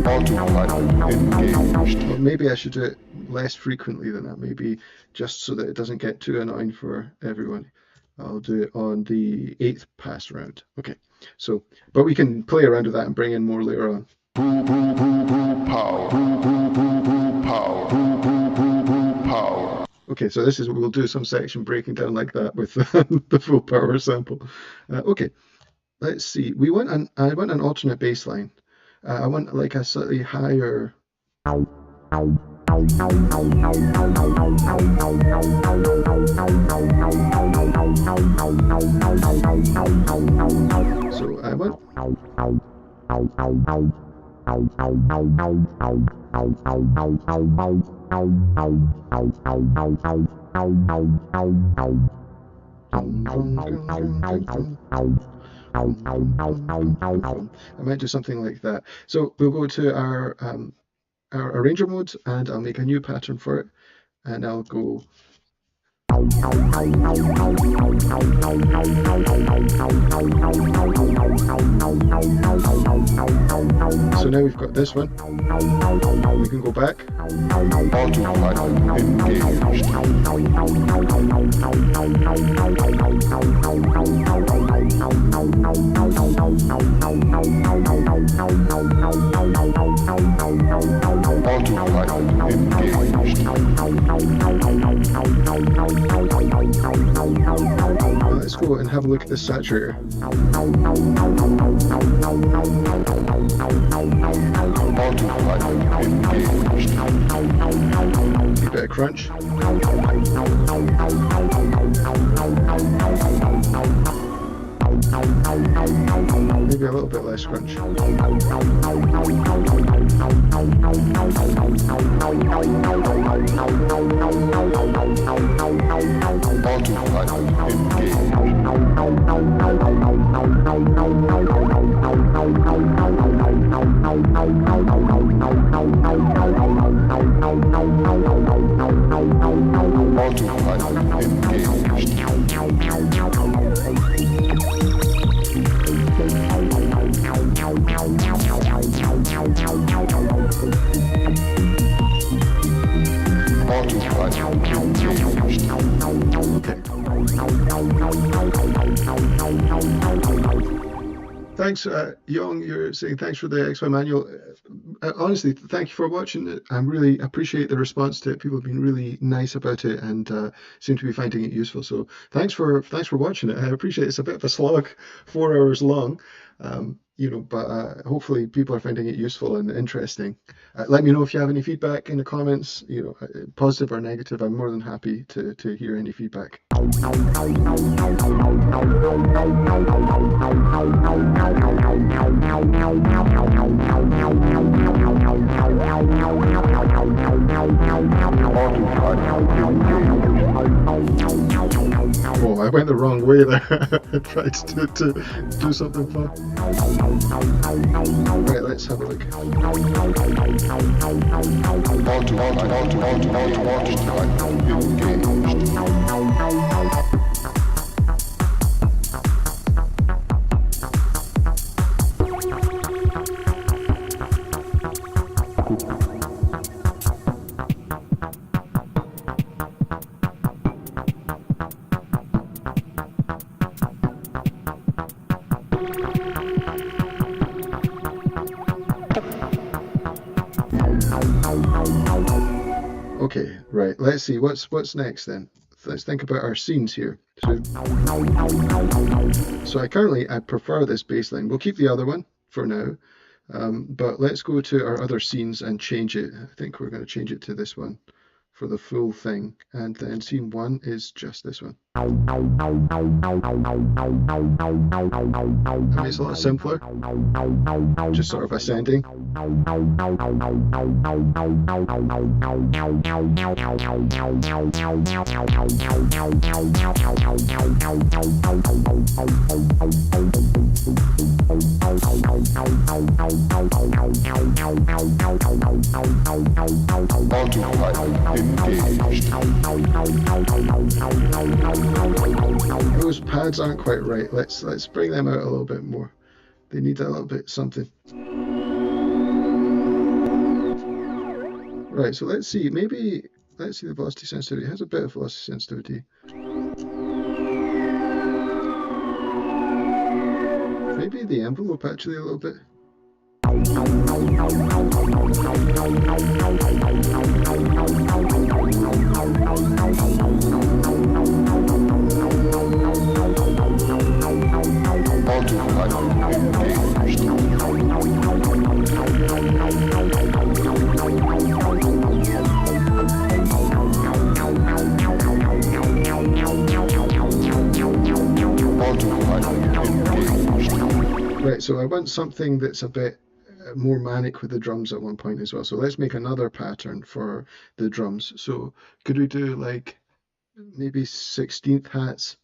Autopilot engaged. Well, maybe I should do it less frequently than that, maybe just so that it doesn't get too annoying for everyone. I'll do it on the 8th pass round. Okay, so, but we can play around with that and bring in more later on. Power. Power. Okay, so this is what we'll do, some section breaking down like that with the full power sample. Okay, let's see. I want an alternate bass line. I want like a slightly higher. So I want. I might do something like that. So we'll go to our arranger mode, and I'll make a new pattern for it, and I'll go. So now we've got this one. We can go back. Autopilot engaged. Autopilot engaged. Let's go and have a look at this saturator. Autopilot engaged. A bit of crunch. Maybe a little bit less crunch. Autopilot engaged. Autopilot engaged. Autopilot engaged. Okay. Thanks, Young. You're saying thanks for the XY manual. Honestly, thank you for watching it. I really appreciate the response to it. People have been really nice about it and seem to be finding it useful. So thanks for watching it. I appreciate it. It's a bit of a slog, 4 hours long. But hopefully people are finding it useful and interesting. Let me know if you have any feedback in the comments, positive or negative. I'm more than happy to hear any feedback. Oh, I went the wrong way there. I tried to do something fun. Right, let's have a look. Okay, right, let's see, what's next then? Let's think about our scenes here. So I prefer this bass line. We'll keep the other one for now, but let's go to our other scenes and change it. I think we're going to change it to this one for the full thing, and then scene 1 is just this one. I mean, it's a lot simpler, just sort of ascending. Those pads aren't quite right. Let's bring them out a little bit more. They need a little bit something. Right, so let's see the velocity sensitivity. It has a bit of velocity sensitivity. Maybe the envelope actually a little bit. Right, so I want something that's a bit more manic with the drums at one point as well. So let's make another pattern for the drums. So could we do like maybe 16th hats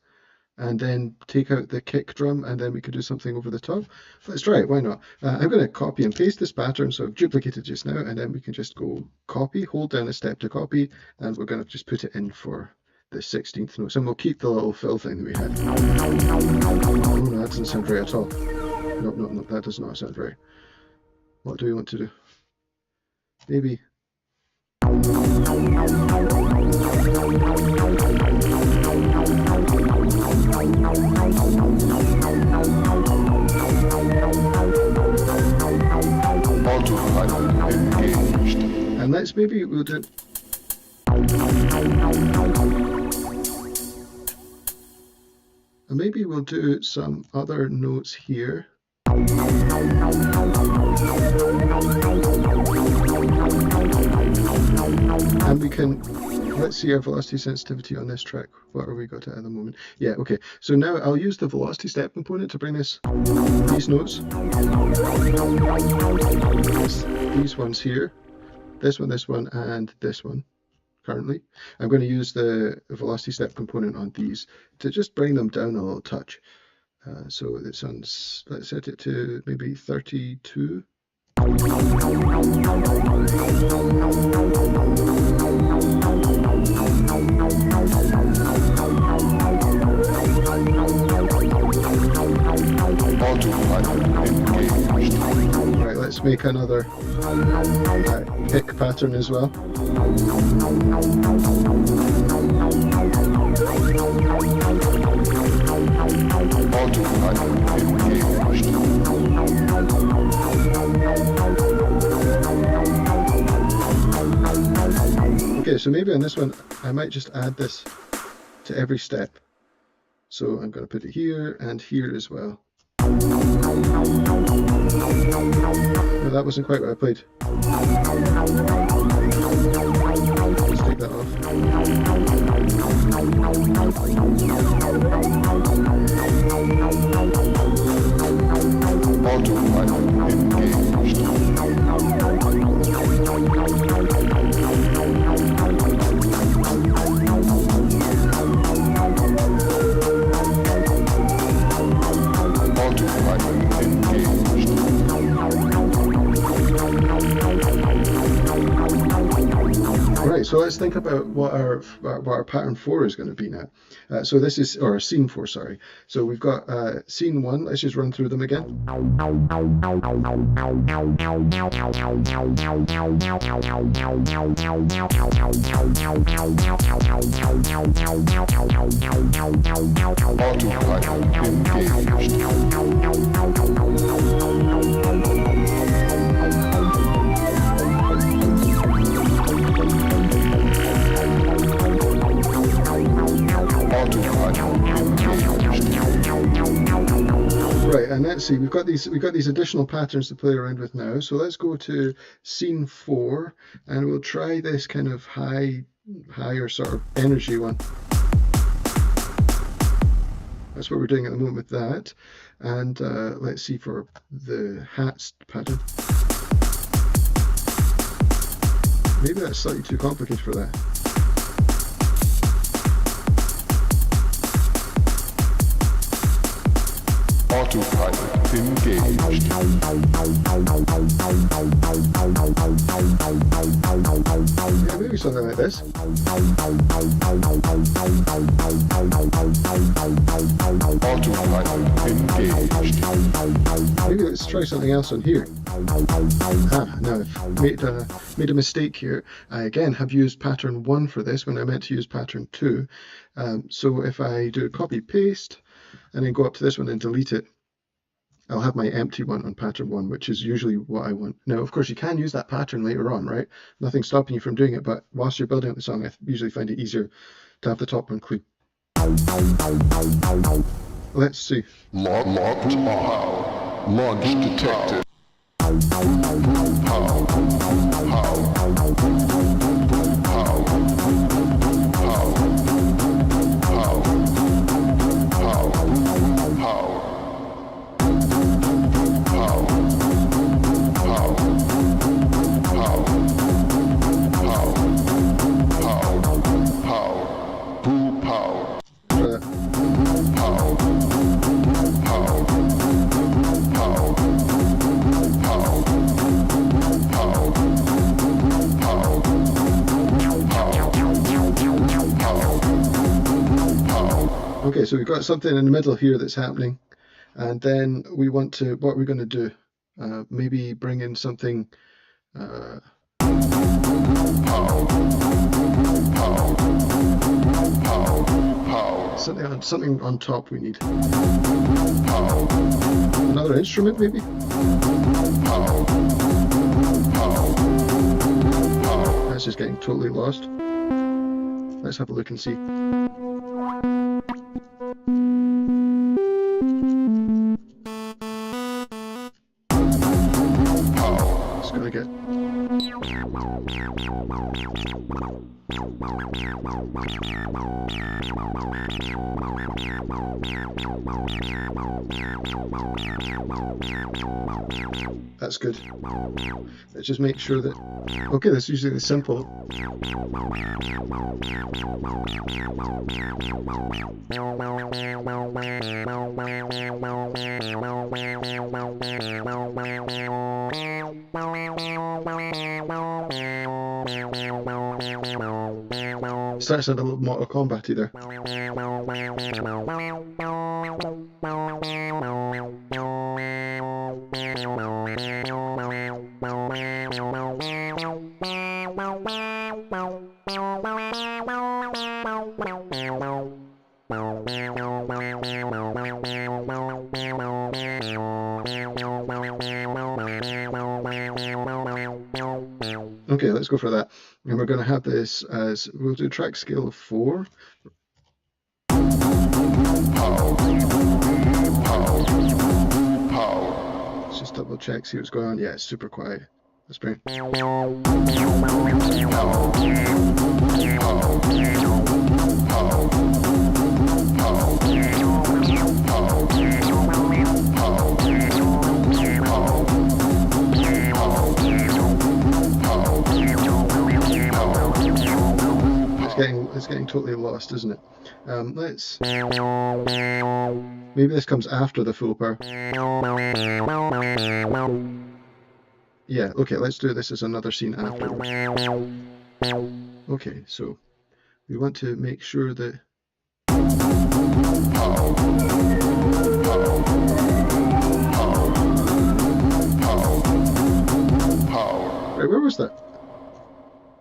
and then take out the kick drum, and then we could do something over the top? Let's try it, why not? I'm going to copy and paste this pattern, so I've duplicated just now, and then we can just go copy, hold down a step to copy, and we're going to just put it in for the 16th notes, and we'll keep the little fill thing that we had. Oh no, that doesn't sound right at all. No, that does not sound right. What do we want to do? Maybe. And we'll do. And maybe we'll do some other notes here. And we can, let's see our velocity sensitivity on this track. What have we got at the moment? Yeah, okay. So now I'll use the velocity step component to bring these notes. These ones here. This one, and this one. Currently, I'm going to use the velocity step component on these to just bring them down a little touch. So it sounds, let's set it to maybe 32. make another pick pattern as well. Okay, so maybe on this one I might just add this to every step. So I'm going to put it here and here as well. No, that wasn't quite what I played. Let's take that off. Right, so let's think about what our pattern 4 is going to be now. So this is, or scene 4, sorry. So we've got scene 1. Let's just run through them again. Right, and let's see, we've got these additional patterns to play around with now. So let's go to scene 4 and we'll try this kind of higher sort of energy one. That's what we're doing at the moment with that. And let's see for the hats pattern. Maybe that's slightly too complicated for that. Autopilot engaged. Yeah, maybe something like this. Autopilot engaged. Maybe let's try something else on here. Now I've made a mistake here. I again have used pattern 1 for this when I meant to use pattern 2. So if I do a copy paste and then go up to this one and delete it, I'll have my empty one on pattern 1, which is usually what I want. Now, of course, you can use that pattern later on, right? Nothing's stopping you from doing it, but whilst you're building up the song, I usually find it easier to have the top one clean. Let's see. Launch power. Launch detected. Okay, so we've got something in the middle here that's happening, and then we want to, what we're going to do, maybe bring in something, something on top we need. Another instrument maybe? That's just getting totally lost. Let's have a look and see. It's gonna get... That's good. Let's just make sure that... Okay, that's usually simple. Starts to have a little Mortal Kombat-y there. Okay, let's go for that. And we're going to have this as, we'll do track scale of 4. Let's just double check, see what's going on. Yeah, it's super quiet. That's great. It's getting totally lost, isn't it? Let's, maybe this comes after the full bar. Yeah, okay, let's do this as another scene afterwards. Okay, so we want to make sure that right, where was that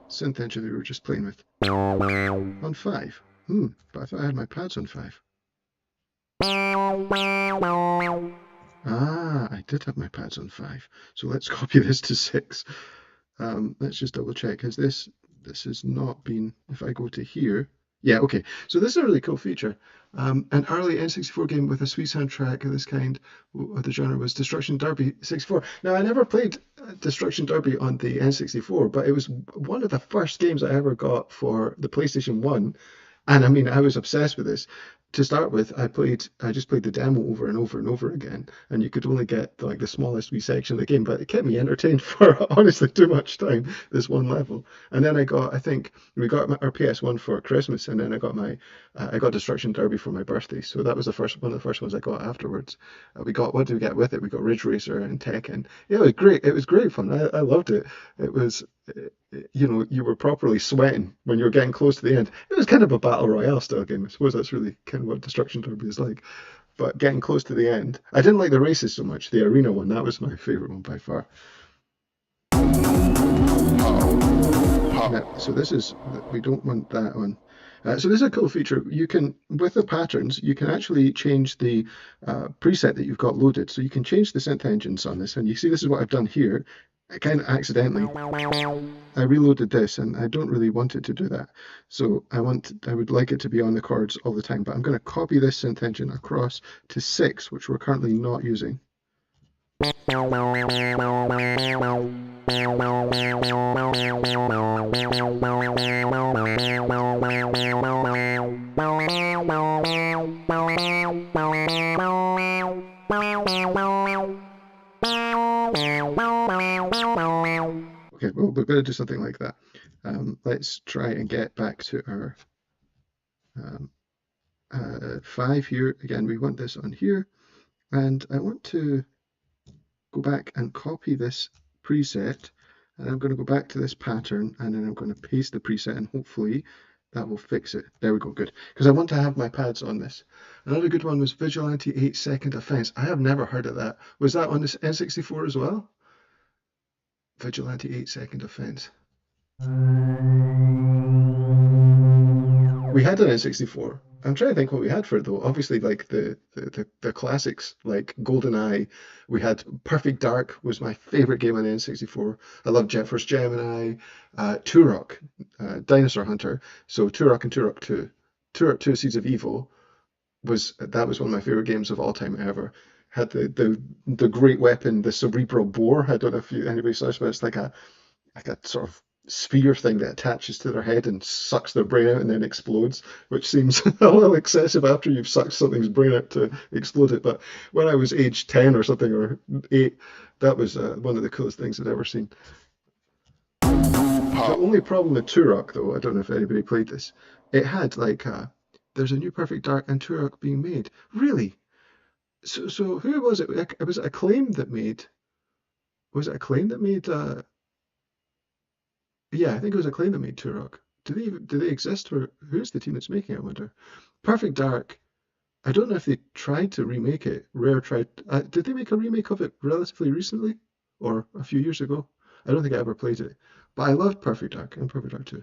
synth engine we were just playing with? On 5. But I thought I had my pads on 5. Ah, I did have my pads on 5. So let's copy this to 6. Let's just double check. This has not been, if I go to here, yeah, okay. So this is a really cool feature. An early N64 game with a sweet soundtrack of this kind, the genre was Destruction Derby 64. Now, I never played Destruction Derby on the N64, but it was one of the first games I ever got for the PlayStation 1. And I mean, I was obsessed with this. To start with, I just played the demo over and over and over again, and you could only get like the smallest wee section of the game, but it kept me entertained for honestly too much time, this one level. And then I think we got our PS1 for Christmas, and then I got Destruction Derby for my birthday. So that was one of the first ones I got afterwards. What did we get with it? We got Ridge Racer and Tekken. Yeah, it was great. It was great fun. I loved it. It was, you were properly sweating when you were getting close to the end. It was kind of a battle royale style game. I suppose that's really kind of what Destruction Derby is like. But getting close to the end, I didn't like the races so much. The arena one, that was my favorite one by far. So we don't want that one. So this is a cool feature. You can, with the patterns, you can actually change the preset that you've got loaded. So you can change the synth engines on this. And you see this is what I've done here. I kind of accidentally, I reloaded this and I don't really want it to do that. So I would like it to be on the chords all the time, but I'm going to copy this synth engine across to 6, which we're currently not using. Okay, well, we're going to do something like that. Let's try and get back to our 5 here. Again, we want this on here. And I want to go back and copy this preset. And I'm going to go back to this pattern, and then I'm going to paste the preset, and hopefully that will fix it. There we go, good. Because I want to have my pads on this. Another good one was Vigilante 8-second offense. I have never heard of that. Was that on this N64 as well? Vigilante 8-second offense. We had an N64. I'm trying to think what we had for it though. Obviously, like the classics, like GoldenEye. We had Perfect Dark was my favorite game on the N64. I loved Jet Force Gemini, Turok, Dinosaur Hunter. So Turok and Turok 2, Turok 2: Seeds of Evil was one of my favorite games of all time ever. Had the great weapon, the cerebral bore. I don't know if anybody saw this, but it's like a sort of sphere thing that attaches to their head and sucks their brain out and then explodes, which seems a little excessive after you've sucked something's brain out to explode it. But when I was age 10 or something, or 8, that was one of the coolest things I'd ever seen. The only problem with Turok, though, I don't know if anybody played this, it had like there's a new Perfect Dark and Turok being made. Really? So who was it? Was it Acclaim that made? Was it Acclaim that made? Yeah, I think it was Acclaim that made Turok. Do they exist, or who's the team that's making it? I wonder. Perfect Dark. I don't know if they tried to remake it. Rare tried. Did they make a remake of it relatively recently, or a few years ago? I don't think I ever played it, but I loved Perfect Dark and Perfect Dark 2.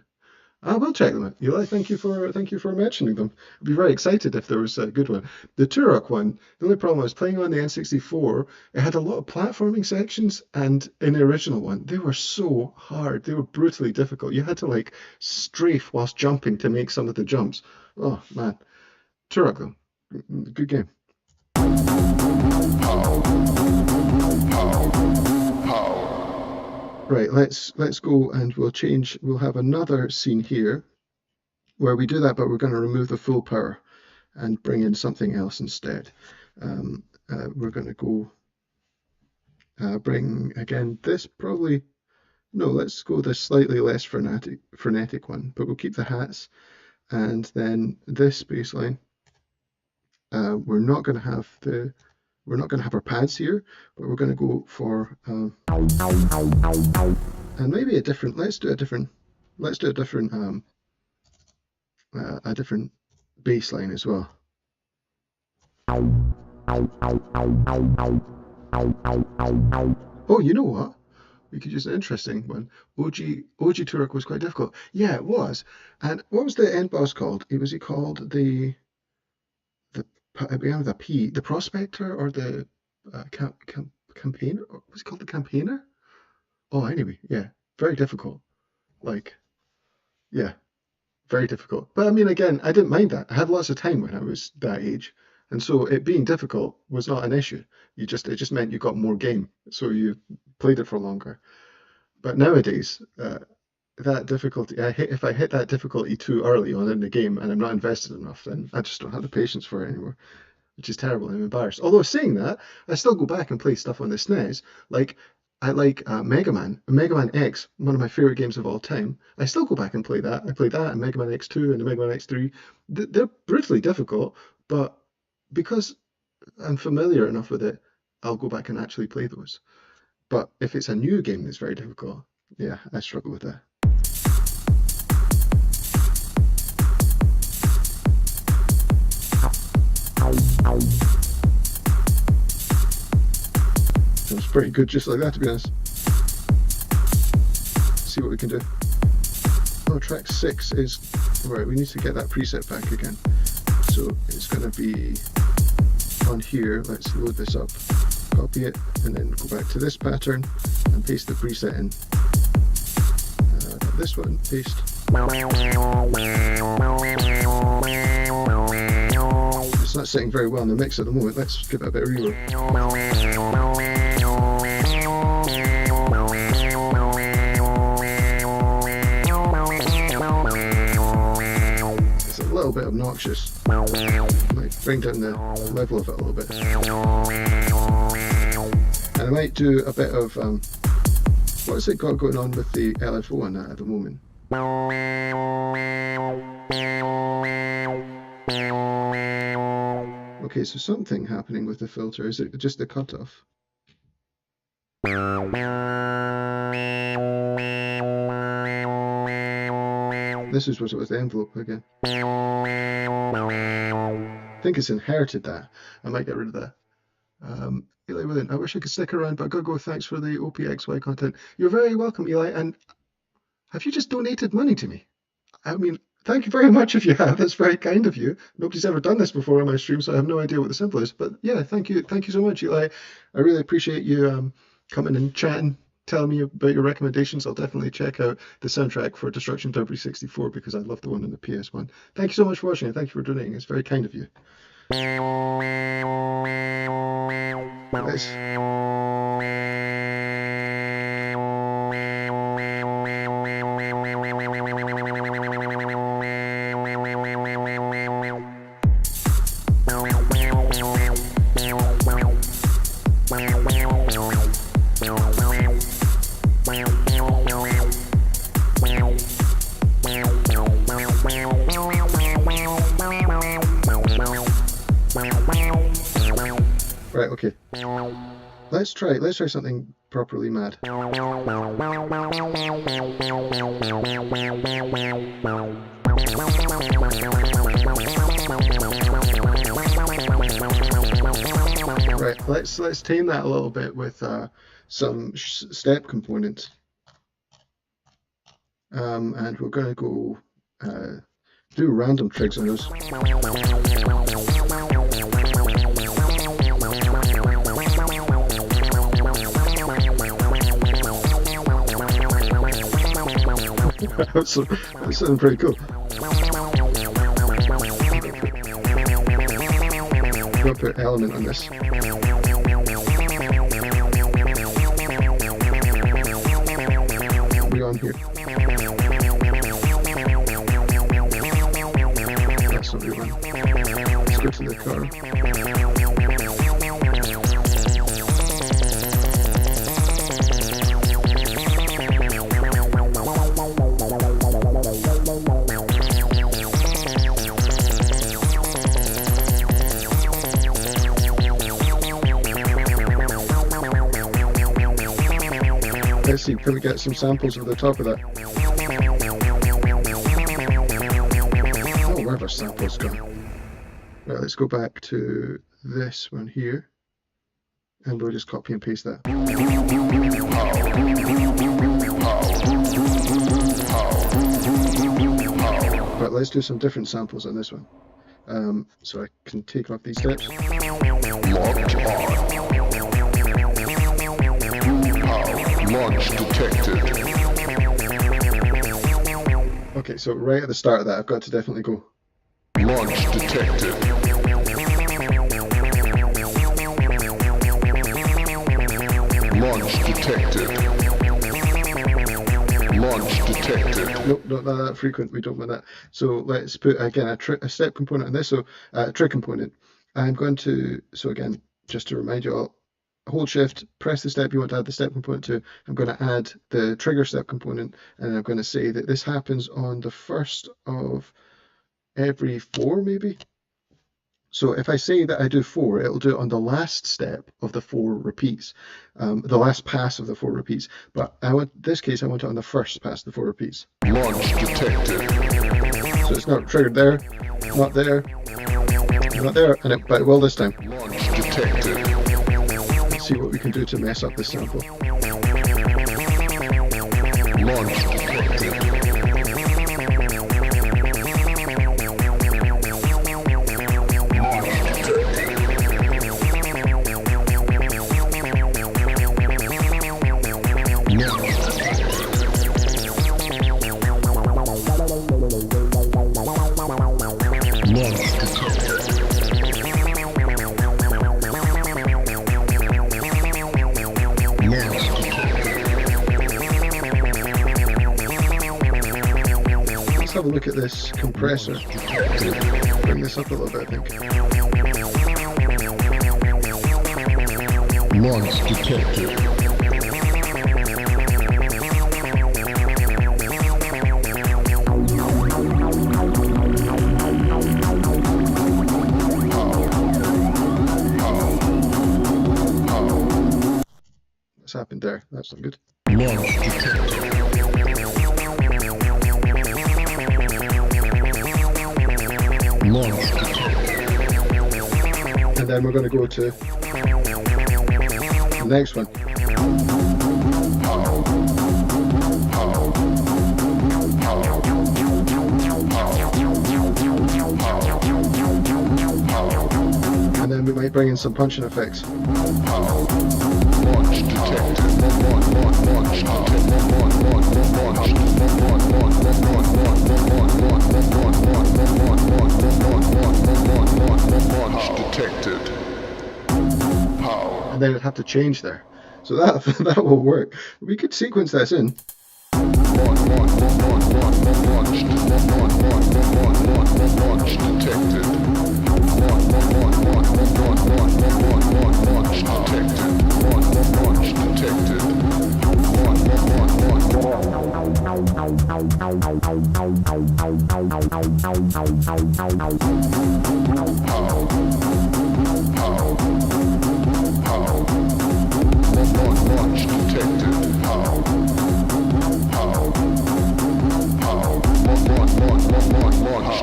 I will check them out. Eli, thank you for mentioning them. I'd be very excited if there was a good one. The Turok one, the only problem was playing on the N64, it had a lot of platforming sections, and in the original one, they were so hard. They were brutally difficult. You had to like strafe whilst jumping to make some of the jumps. Oh man. Turok though. Good game. Right, let's go and we'll have another scene here where we do that, but we're going to remove the full power and bring in something else instead. We're going to go bring again this probably, no, let's go the slightly less frenetic one, but we'll keep the hats, and then this bass line. We're not going to have our pads here, but we're going to go for and maybe a different. Let's do a different bass line as well. Oh, you know what? We could use an interesting one. OG Turok was quite difficult. Yeah, it was. And what was the end boss called? Was he called the it began with a P, the Prospector or the Campaigner? Was he called the Campaigner? Oh, anyway, yeah, very difficult. Like, yeah, very difficult. But I mean, again, I didn't mind that. I had lots of time when I was that age, and so it being difficult was not an issue. It just meant you got more game, so you played it for longer. But nowadays, that difficulty, if I hit that difficulty too early on in the game and I'm not invested enough, then I just don't have the patience for it anymore, which is terrible. I'm embarrassed. Although saying that, I still go back and play stuff on the SNES. Like I like Mega Man X, one of my favorite games of all time. I still go back and play that. I play that and Mega Man X2 and the Mega Man X3. They're brutally difficult, but because I'm familiar enough with it, I'll go back and actually play those. But if it's a new game that's very difficult, yeah, I struggle with that. Sounds pretty good just like that, to be honest. Let's see what we can do. Oh, track 6 is... Right, we need to get that preset back again. So it's going to be on here. Let's load this up, copy it, and then go back to this pattern and paste the preset in. This one, paste. It's not sitting very well in the mix at the moment. Let's give it a bit of reverb. It's a little bit obnoxious. Might bring down the level of it a little bit. And I might do a bit of what has it got going on with the LFO on that at the moment? Okay, so something happening with the filter. Is it just the cutoff? This is what it was, the envelope again. I think it's inherited that. I might get rid of that. Eli William, I wish I could stick around, but gotta go. Thanks for the OPXY content. You're very welcome, Eli. And have you just donated money to me? I mean, thank you very much if you have. That's very kind of you. Nobody's ever done this before on my stream, so I have no idea what the symbol is. But yeah, thank you so much, Eli. I really appreciate you coming and chatting, telling me about your recommendations. I'll definitely check out the soundtrack for Destruction Derby 64 because I love the one on the PS1. Thank you so much for watching, and thank you for donating. It's very kind of you. Nice. Right, okay. Let's try something properly mad. Right, let's tame that a little bit with some step components. And we're going to go do random trigs on those. That sounds pretty cool. I'll put element on this. On here. That's not the one. Let's go to the car. Let's see, can we get some samples of the top of that? Oh, where have our samples gone? Right, let's go back to this one here. And we'll just copy and paste that. But let's do some different samples on this one. So I can take off these steps. Locked on. Launch detected. Okay, so right at the start of that, I've got to definitely go. Launch detected. Launch detected. Launch detected. Nope, not that frequent. We don't want that. So let's put again a step component on this. So a trig component. I'm going to, so again, just to remind you all, hold shift, press the step you want to add the step component to. I'm going to add the trigger step component, and I'm going to say that this happens on the first of every 4 maybe. So if I say that I do 4, it'll do it on the last step of the 4 repeats, the last pass of the 4 repeats. But this case, I want it on the first pass of the 4 repeats. Launch detected. So it's not triggered there, not there, not there, but it will this time. Launch detected. Let's see what we can do to mess up this sample. Launch detected. Let's have a look at this compressor. Bring this up a little bit, I think. Launch detected. What's happened there? That's not good. Launch detected. Launch detected. And then we're going to go to the next one. And then we might bring in some punching effects. Launch detected. Launch detected. Power. And then it'd have to change there. So that will work. We could sequence this in. Launch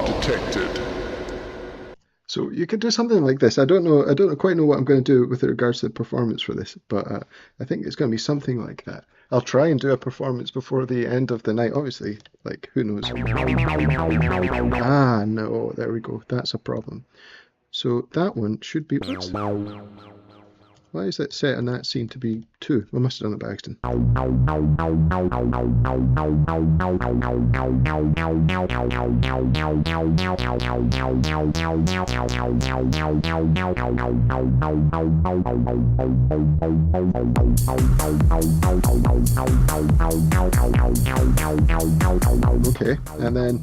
detected. So you could do something like this. I don't quite know what I'm going to do with regards to the performance for this, but I think it's going to be something like that. I'll try and do a performance before the end of the night. Obviously, like, who knows? Ah, no, there we go. That's a problem. So that one should be... Why is that set on that scene to be 2? I must have done it by accident. Okay, and then...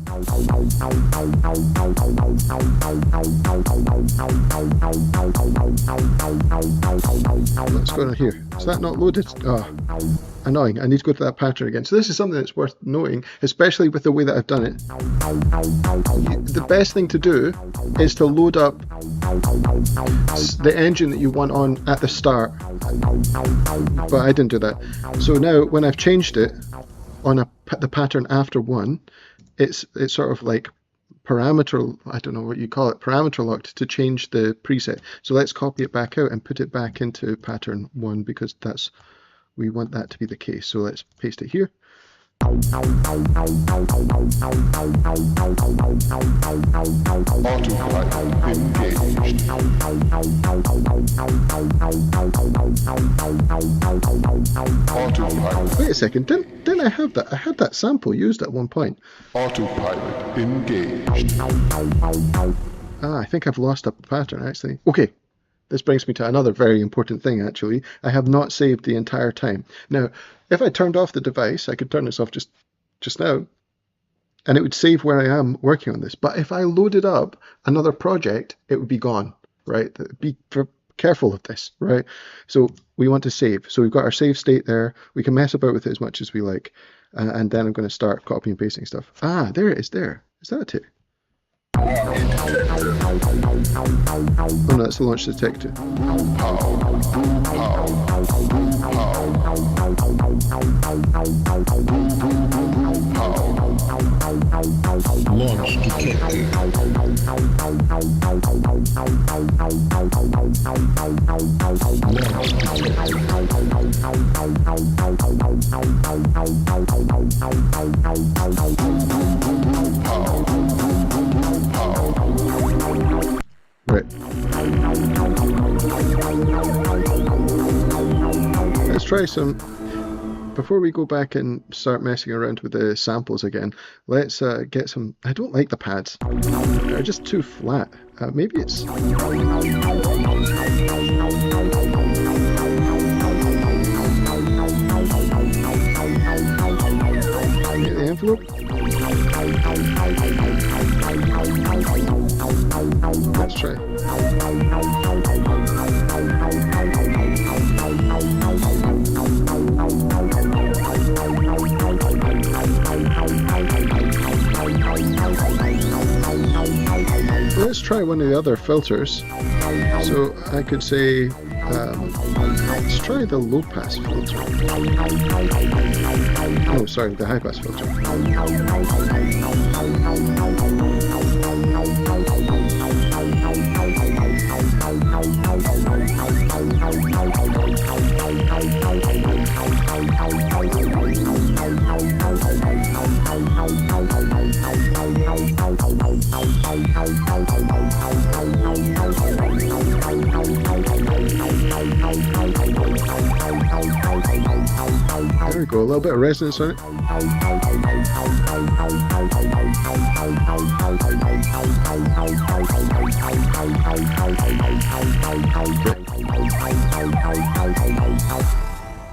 What's going on here? Is that not loaded? Oh, annoying. I need to go to that pattern again. So this is something that's worth noting, especially with the way that I've done it. The best thing to do is to load up the engine that you want on at the start. But I didn't do that. So now when I've changed it on the pattern after 1, it's sort of like parameter, I don't know what you call it, parameter locked to change the preset. So let's copy it back out and put it back into pattern 1 because we want that to be the case. So let's paste it here. Wait a second, didn't I have that? I had that sample used at one point. Autopilot engaged. I think I've lost a pattern actually. Okay, this brings me to another very important thing actually. I have not saved the entire time. Now, if I turned off the device, I could turn this off just now, and it would save where I am working on this. But if I loaded up another project, it would be gone, right? Be careful of this, right? So we want to save. So we've got our save state there. We can mess about with it as much as we like. And then I'm going to start copying and pasting stuff. Ah, there it is there. Is that it? Oh no, that's the launch detector. Launch detected. Right. Let's try some. Before we go back and start messing around with the samples again, let's get some. I don't like the pads. They're just too flat. Maybe it's. Get the envelope. Let's try. Let's try one of the other filters. So I could say, let's try the low pass filter. Oh, sorry, the high pass filter. There we go, a little bit of resonance on it.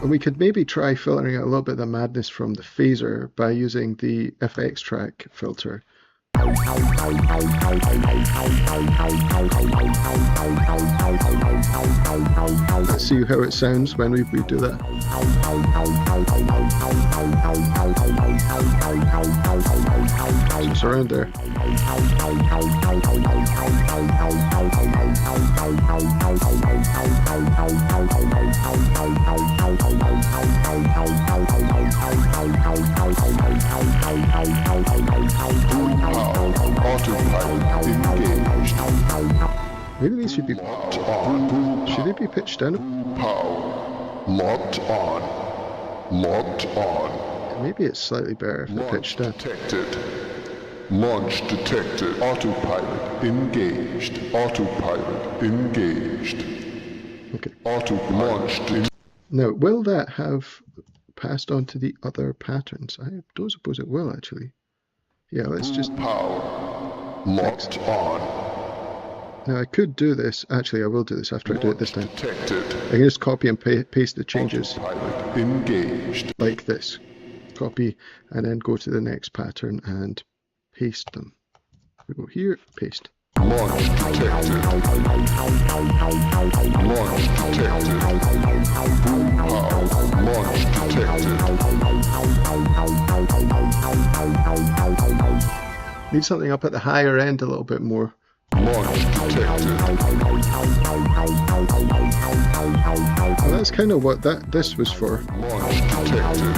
And we could maybe try filtering out a little bit of the madness from the phaser by using the FX track filter. Let's see how it sounds when we do that. Just around there. Autopilot engaged. Maybe these should be pitched down. Power locked on. Locked on. Maybe it's slightly better if I pitch down. Detected. Launch detected. Autopilot engaged. Autopilot engaged. Okay. Auto launched. Now, will that have passed on to the other patterns? I don't suppose it will, actually. Yeah, let's just... Power. Locked on. Now, I could do this. Actually, I will do this after I do it this time. Detected. I can just copy and paste the changes Autopilot engaged. like this. Copy, and then go to the next pattern and paste them. We go here, paste. Launch detected. Launch detected. Power. Launch detected. Need something up at the higher end a little bit more. Launch detected. Well, that's kind of what this was for. Launch detected.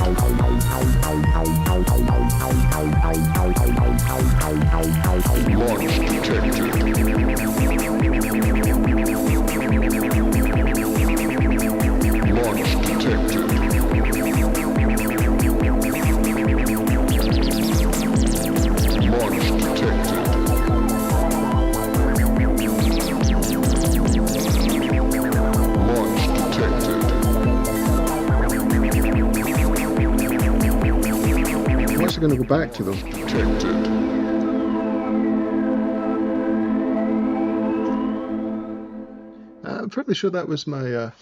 Launch detected. Launch detected. Launch detected. Launch detected. I'm actually going to go back to them. Detected. I'm pretty sure that was my...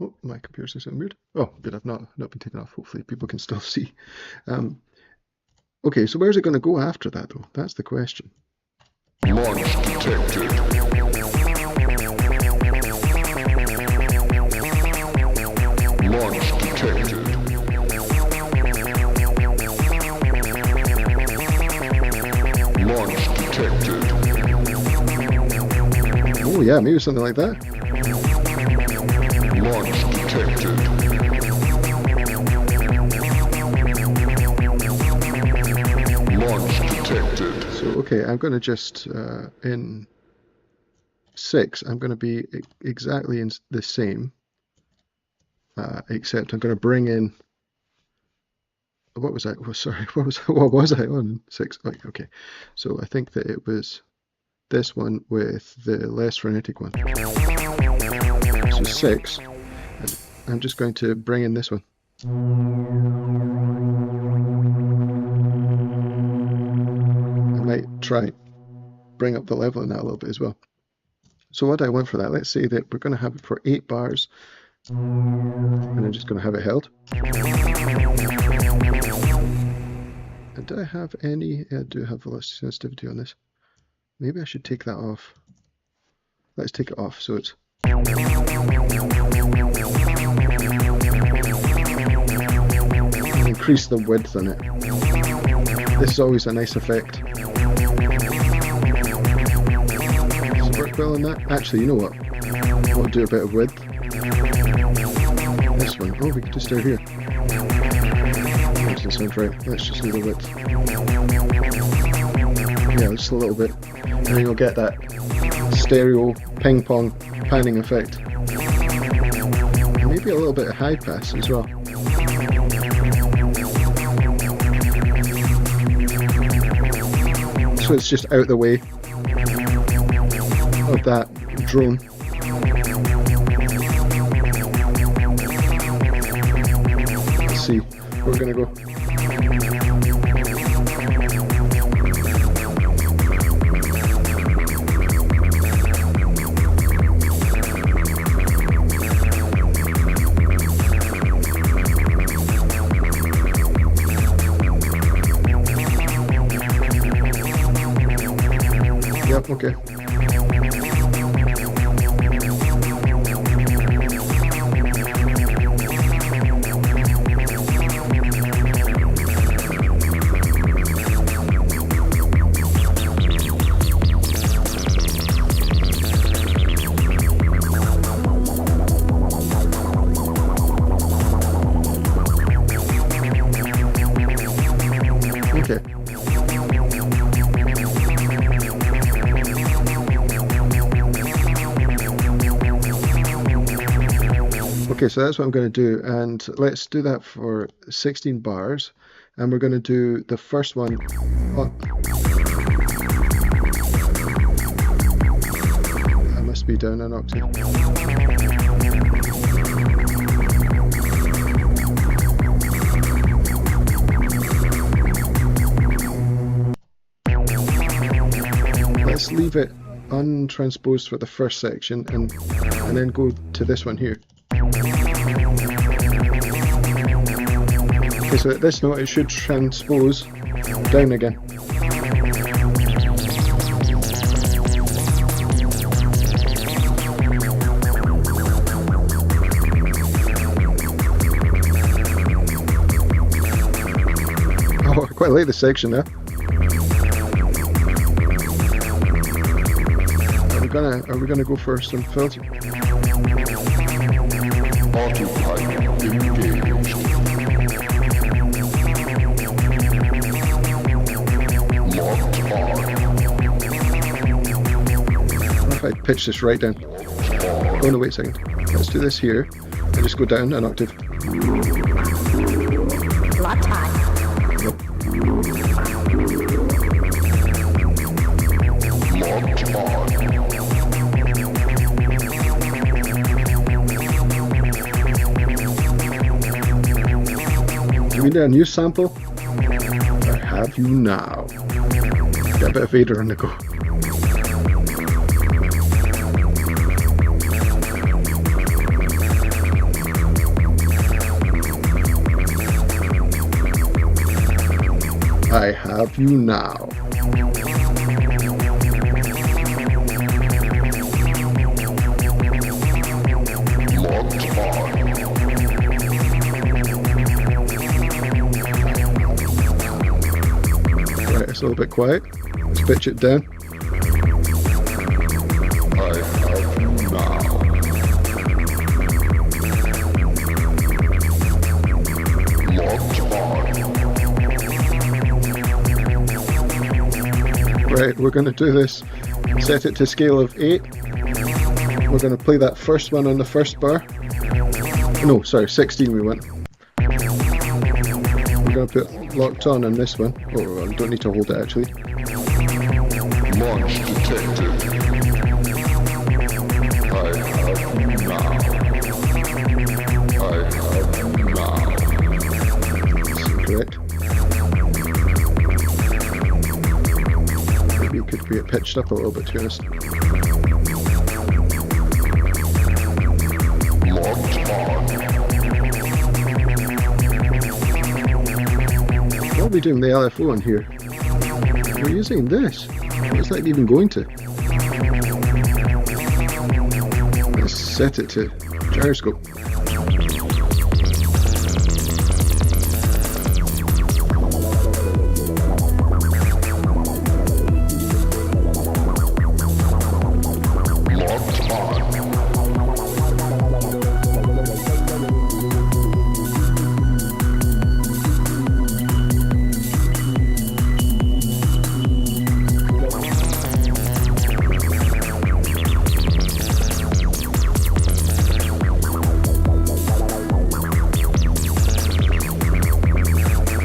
oh, my computer's sounding weird. Oh, good, I've not been taken off. Hopefully people can still see. Okay, so where's it going to go after that, though? That's the question. Launch detected. Launch detected. Launch detected. Oh yeah, maybe something like that. Launch detected. Launch detected. So, okay, I'm going to just, in 6, I'm going to be exactly in the same, except I'm going to bring in, what was I, oh, sorry, what was I on 6? Oh, okay, so I think that it was this one with the less frenetic one. So 6, and I'm just going to bring in this one. I might try bring up the level in that a little bit as well. So what I want for that, let's say that we're going to have it for 8 bars, and I'm just going to have it held. And do I have any? I do have velocity sensitivity on this. Maybe I should take that off. Let's take it off so it's... increase the width on it. This is always a nice effect. Does it work well on that? Actually, you know what? We'll do a bit of width. This one. Oh, we could just start here. That doesn't sound right. Let's just do the width. Yeah, just a little bit. And then you'll get that stereo ping pong panning effect. And maybe a little bit of high pass as well. So it's just out the way of that drone. Let's see where we're going to go. Yep, okay. Okay. Okay, so that's what I'm going to do, and let's do that for 16 bars, and we're going to do the first one on... I must be down an octave. Let's leave it untransposed for the first section and then go to this one here. Okay, so at this note it should transpose down again. Oh, I quite like this section there. Are we gonna go for some filter? Autopilot engaged. Locked on. What if I pitch this right down? Oh no, wait a second. Let's do this here and just go down an octave. Locked on. Yep. Locked on. You need a new sample? I have you now. Get a bit of Vader on the go. I have you now. Locked on. Right, it's a little bit quiet. Let's pitch it down. I have you now. Locked on. Right, we're going to do this. Set it to scale of 8. We're going to play that first one on the first bar. No, sorry, 16 we went. We're going to put locked on this one. Oh, I don't need to hold it actually. Launch detected. I have you now. I have you now. That's correct. Maybe it could be pitched up a little bit, to be honest. Locked on. What are we doing the LFO on here? We're using this. What's that even going to? Let's set it to gyroscope. Locked on.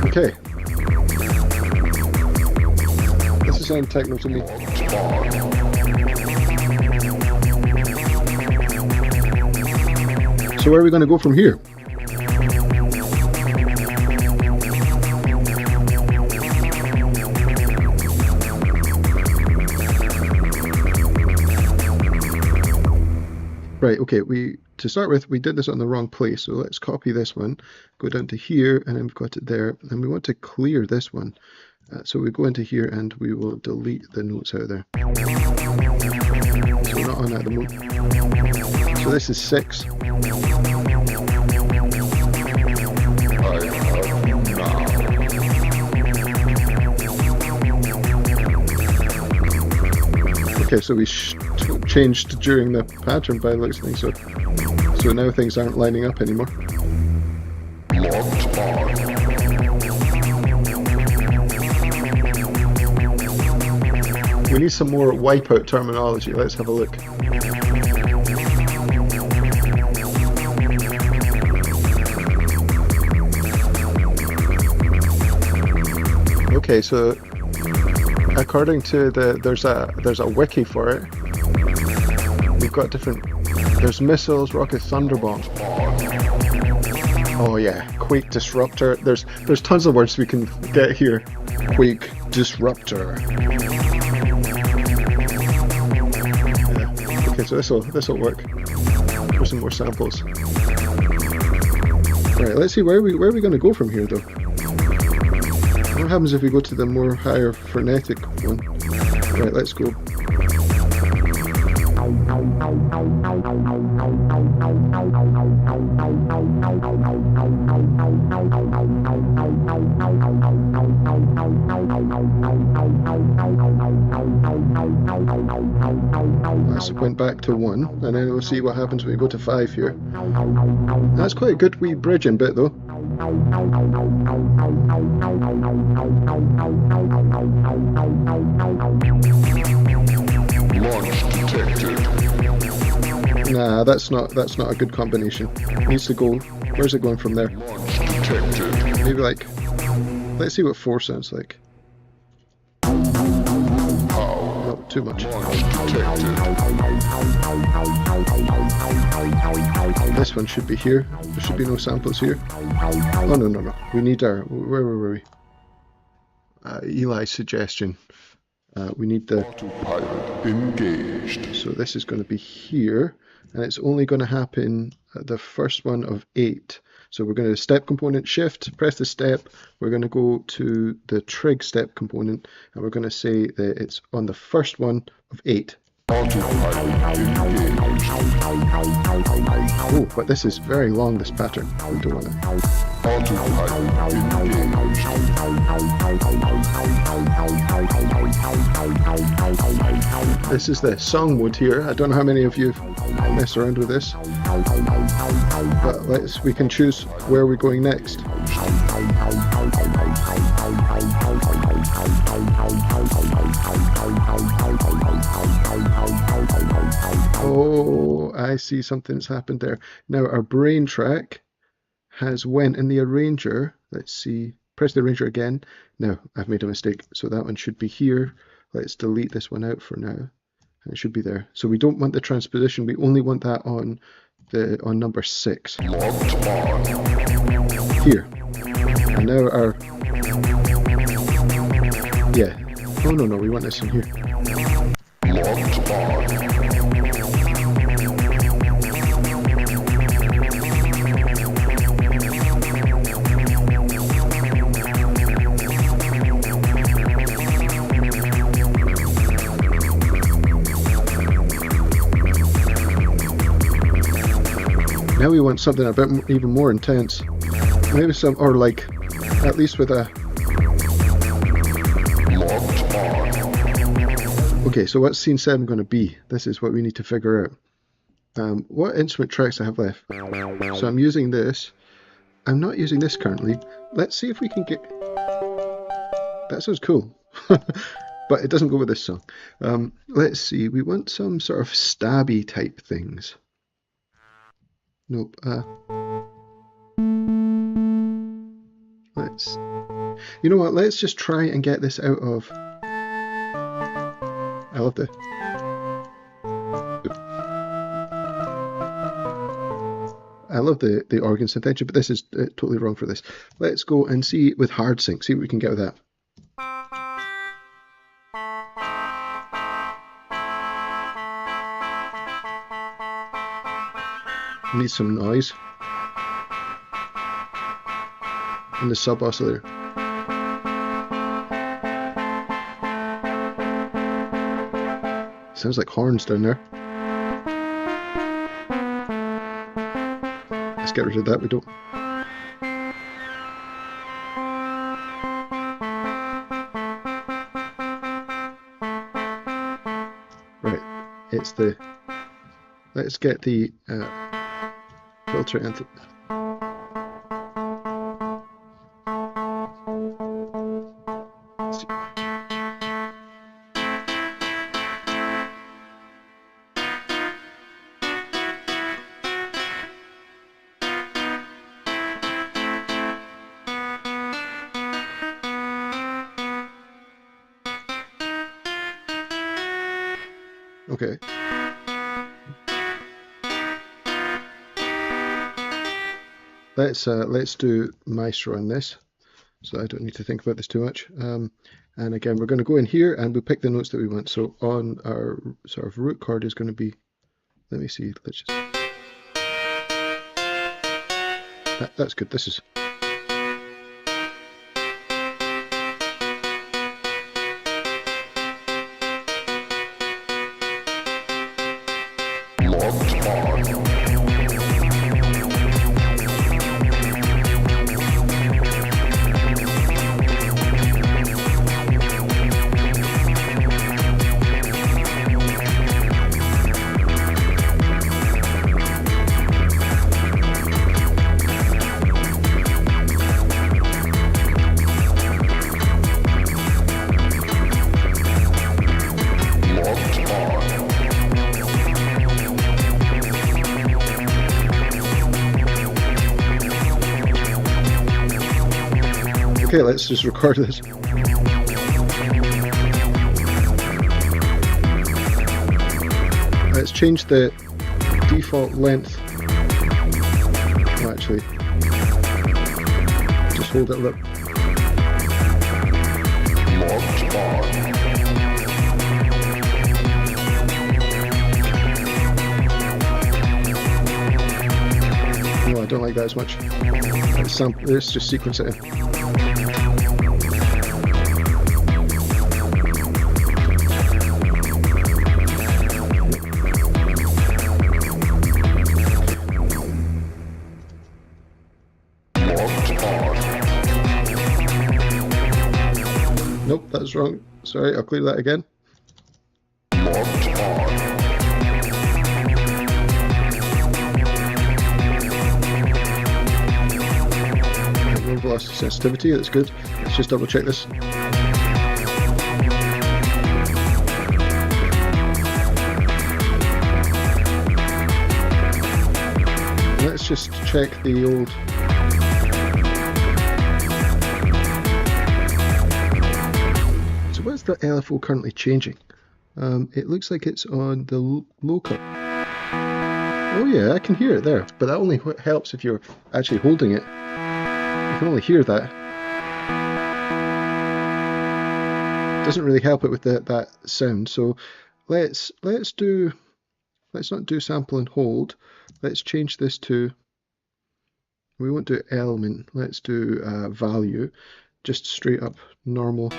Okay. This is sound techno to me. Locked on. So where are we going to go from here? Right, okay, to start with, we did this on the wrong place, so let's copy this one, go down to here, and then we've got it there, and we want to clear this one. So we go into here and we will delete the notes out of there. So we're not on that at the moment. So this is 6. I have you now. Okay, so we changed during the pattern by the looks of things, so now things aren't lining up anymore. Locked on. We need some more WipEout terminology. Let's have a look. Okay, so according to there's a wiki for it. We've got different. There's missiles, rocket, thunderbomb. Oh yeah, quake disruptor. There's tons of words we can get here. Quake disruptor. Yeah. Okay, so this'll work. There's some more samples. Right, let's see where are we going to go from here though. What happens if we go to the more higher frenetic one? Right, let's go. Let's went back to 1, and then we'll see what happens when we go to 5 here. That's quite a good wee bridging bit though. Launch detected. Nah, that's not a good combination. It needs to go. Where's it going from there? Launch detected. Maybe like. Let's see what 4 sounds like. No, too much. This one should be here. There should be no samples here. Oh no. We need our. Where were we? Eli's suggestion. We need the Autopilot engaged. So this is going to be here, and it's only going to happen at the first one of 8. So we're going to step component, shift, press the step. We're going to go to the trig step component, and we're going to say that it's on the first one of 8. Oh, but this is very long, this pattern. We don't want it. This is the song mode here. I don't know how many of you mess around with this, but we can choose where we're going next. Oh, I see something's happened there. Now our brain track has went in the arranger. Let's see. Press the arranger again. No, I've made a mistake. So that one should be here. Let's delete this one out for now. And it should be there. So we don't want the transposition. We only want that on number 6. Here. And now our Oh no, we want this in here. Now we want something a bit even more intense. Maybe some, or like, at least with a... Okay, so what's scene 7 going to be? This is what we need to figure out. What instrument tracks I have left? So I'm using this. I'm not using this currently. Let's see if we can get... That sounds cool. But it doesn't go with this song. Let's see. We want some sort of stabby type things. Nope. Let's... You know what? Let's just try and get this out of... I love the... I love the organ synthetic, but this is totally wrong for this. Let's go and see with hard sync, see what we can get with that. Need some noise. And the sub oscillator. Sounds like horns down there. Let's get rid of that, we don't. Right, it's the... Let's get the filter and... Okay. Let's do maestro on this, so I don't need to think about this too much. And again, we're going to go in here and we'll pick the notes that we want. So on our sort of root chord is going to be, let me see, let's just, that's good. This is, Locked on. okay, let's just record this. Let's change the default length. Oh, actually, just hold it up. Locked on. No, I don't like that as much. Let's just sequence it in. Nope, that's wrong. Sorry, I'll clear that again. Low velocity sensitivity, that's good. Let's just double check this. Let's just check the old. So where's the LFO currently changing? It looks like it's on the low cut. Oh yeah, I can hear it there, but that only helps if you're actually holding it. You can only hear that. Doesn't really help it with that sound. So let's not do sample and hold. Let's change this to, we won't do element, let's do value, just straight up normal.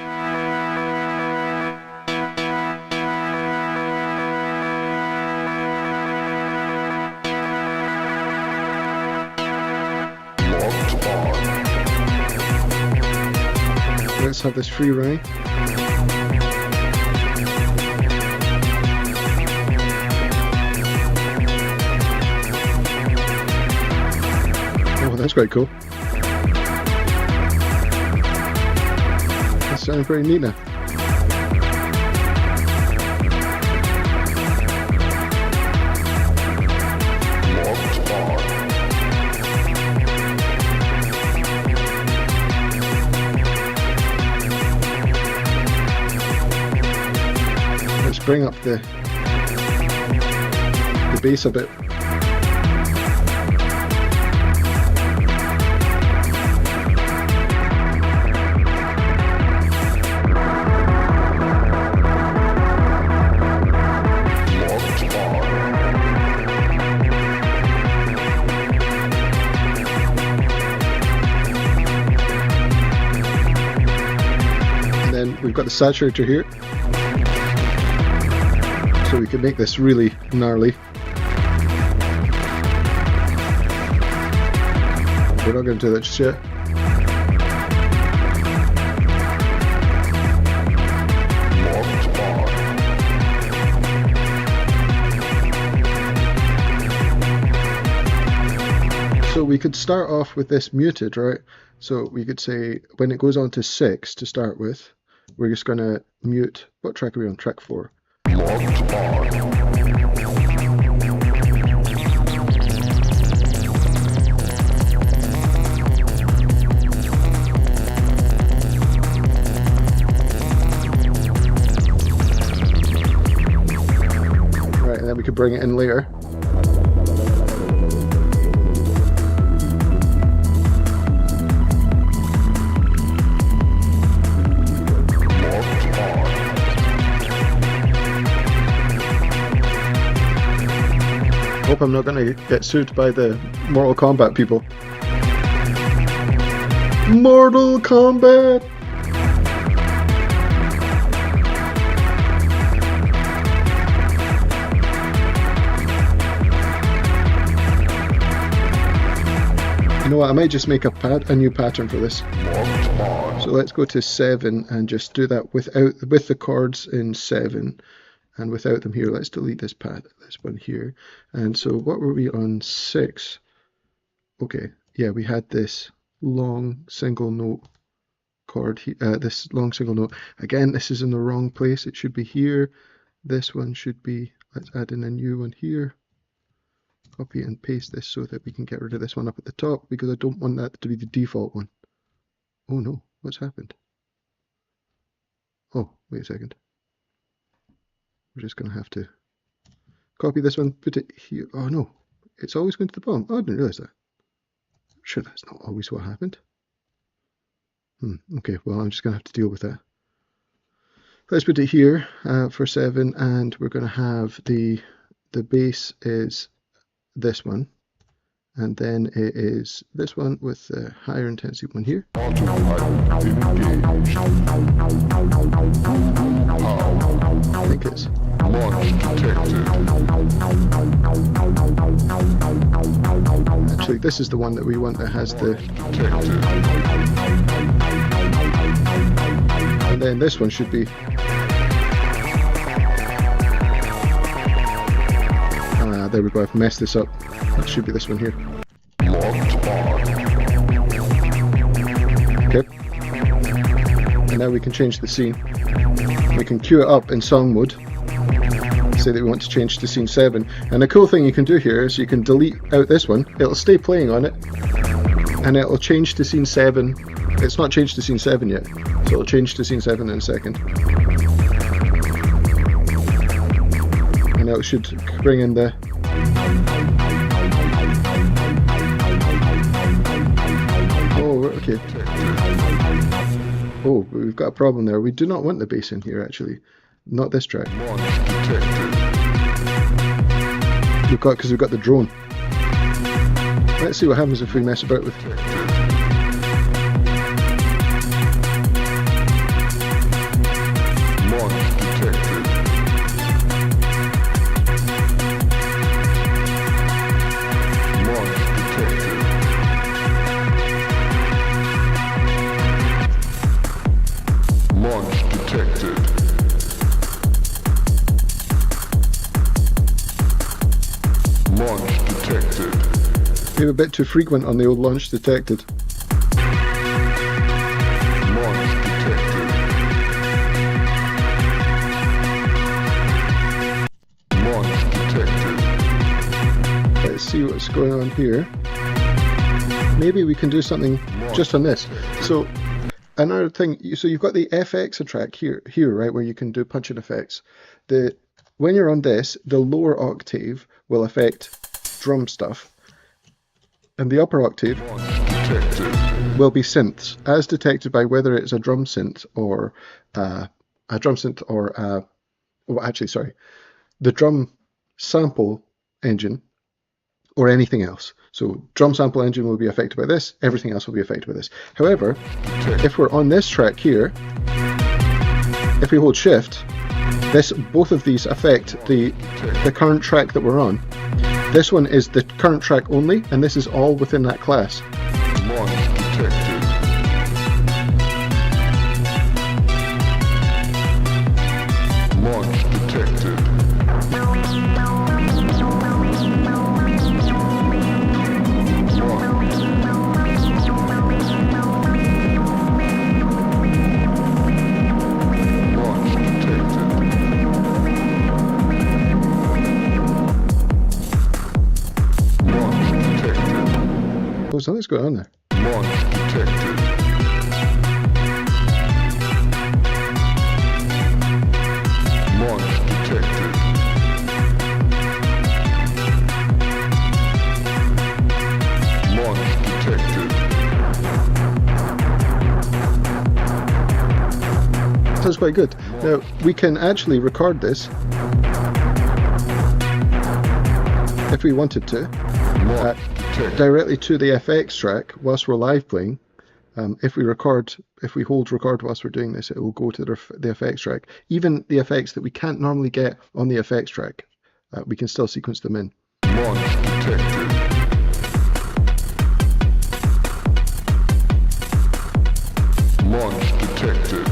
Let's have this free running. Oh, that's quite cool. That's sounding pretty neat now. Let's bring up the bass a bit. And then we've got the saturator here. So we can make this really gnarly. We're not going to do that just yet. So we could start off with this muted, right? So we could say when it goes on to 6 to start with, we're just going to mute. What track are we on? Track 4. and then we could bring it in later. Hope I'm not going to get sued by the Mortal Kombat people. Mortal Kombat! You know what, I might just make a new pattern for this. So let's go to 7 and just do that with the chords in 7 and without them here. Let's delete this one here. And so what were we on 6? Okay, yeah, we had this long single note chord, this long single note. Again, this is in the wrong place. It should be here. This one should be, let's add in a new one here. Copy and paste this so that we can get rid of this one up at the top, because I don't want that to be the default one. Oh no, what's happened? Oh, wait a second. We're just going to have to copy this one, put it here. Oh no, it's always going to the bottom. Oh, I didn't realize that. Sure, that's not always what happened. Okay, well, I'm just going to have to deal with that. Let's put it here for 7, and we're going to have the bass is this one, and then it is this one with the higher intensity one here. I think it's actually, this is the one that we want that has the, and then this one should be, there we go, I've messed this up. That should be this one here. Okay. And now we can change the scene. We can queue it up in song mode. Say that we want to change to scene 7. And the cool thing you can do here is you can delete out this one. It'll stay playing on it. And it'll change to scene 7. It's not changed to scene 7 yet. So it'll change to scene 7 in a second. And it should bring in the... Oh, okay. Oh, we've got a problem there. We do not want the bass in here, actually. Not this track. Because we've got the drone. Let's see what happens if we mess about with it. Maybe a bit too frequent on the old launch detected. Let's see what's going on here. Maybe we can do something just on this. So another thing, so you've got the FX track here, right, where you can do punch-in effects. When you're on this, the lower octave will affect drum stuff, and the upper octave will be synths, as detected by whether it's a drum synth or the drum sample engine or anything else. So drum sample engine will be affected by this, everything else will be affected by this. However, if we're on this track here, if we hold shift, both of these affect the current track that we're on. This one is the current track only, and this is all within that class. Something's going on there. sounds quite good. Now, we can actually record this if we wanted to, directly to the FX track whilst we're live playing. If we hold record whilst we're doing this, it will go to the FX track. Even the effects that we can't normally get on the FX track, we can still sequence them in. Launch detected. Launch detected.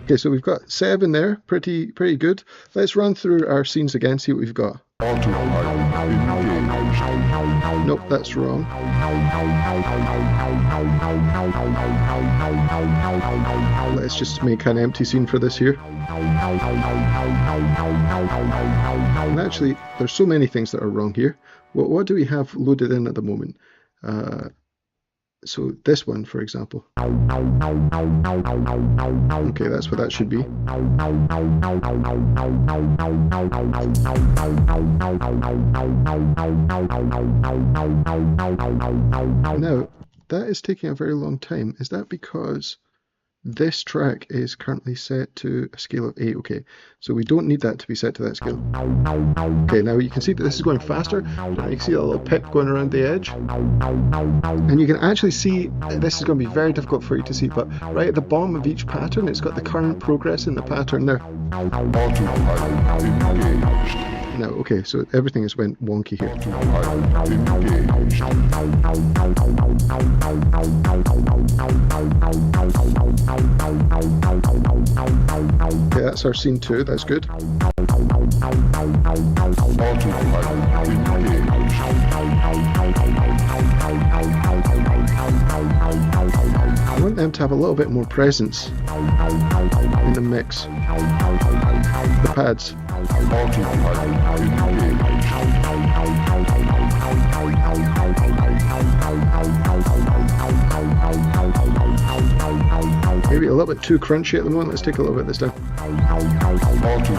Okay, so we've got 7 there, pretty good. Let's run through our scenes again, see what we've got. Autopilot engaged. Nope, that's wrong. Let's just make an empty scene for this here. And actually, there's so many things that are wrong here. What do we have loaded in at the moment? So this one, for example. Okay, that's what that should be. Now, that is taking a very long time. Is that because this track is currently set to a scale of 8? Okay, so we don't need that to be set to that scale. Okay, now you can see that this is going faster. You can see a little pip going around the edge. And you can actually see, this is going to be very difficult for you to see, but right at the bottom of each pattern, it's got the current progress in the pattern there. Autopilot engaged. Now, okay, so everything has went wonky here. Autopilot engaged. Okay, that's our scene 2, that's good. Autopilot engaged. I want them to have a little bit more presence in the mix. The pads. Autopilot engaged. Maybe a little bit too crunchy at the moment. Let's take a little bit this time. Autopilot engaged.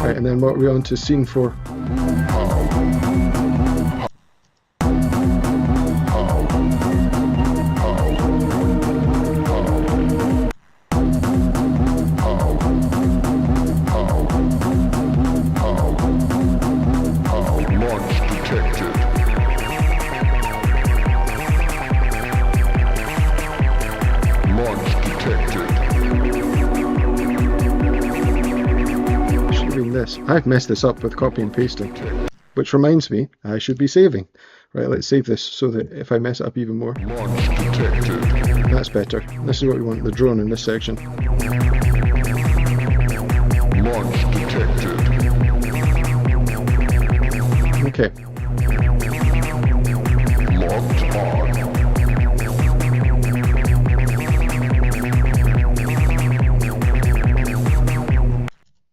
Right, and then what are we on to scene 4? I've messed this up with copy and pasting, which reminds me I should be saving. Right, let's save this so that if I mess it up even more, that's better. This is what we want, the drone in this section. Okay. Locked on.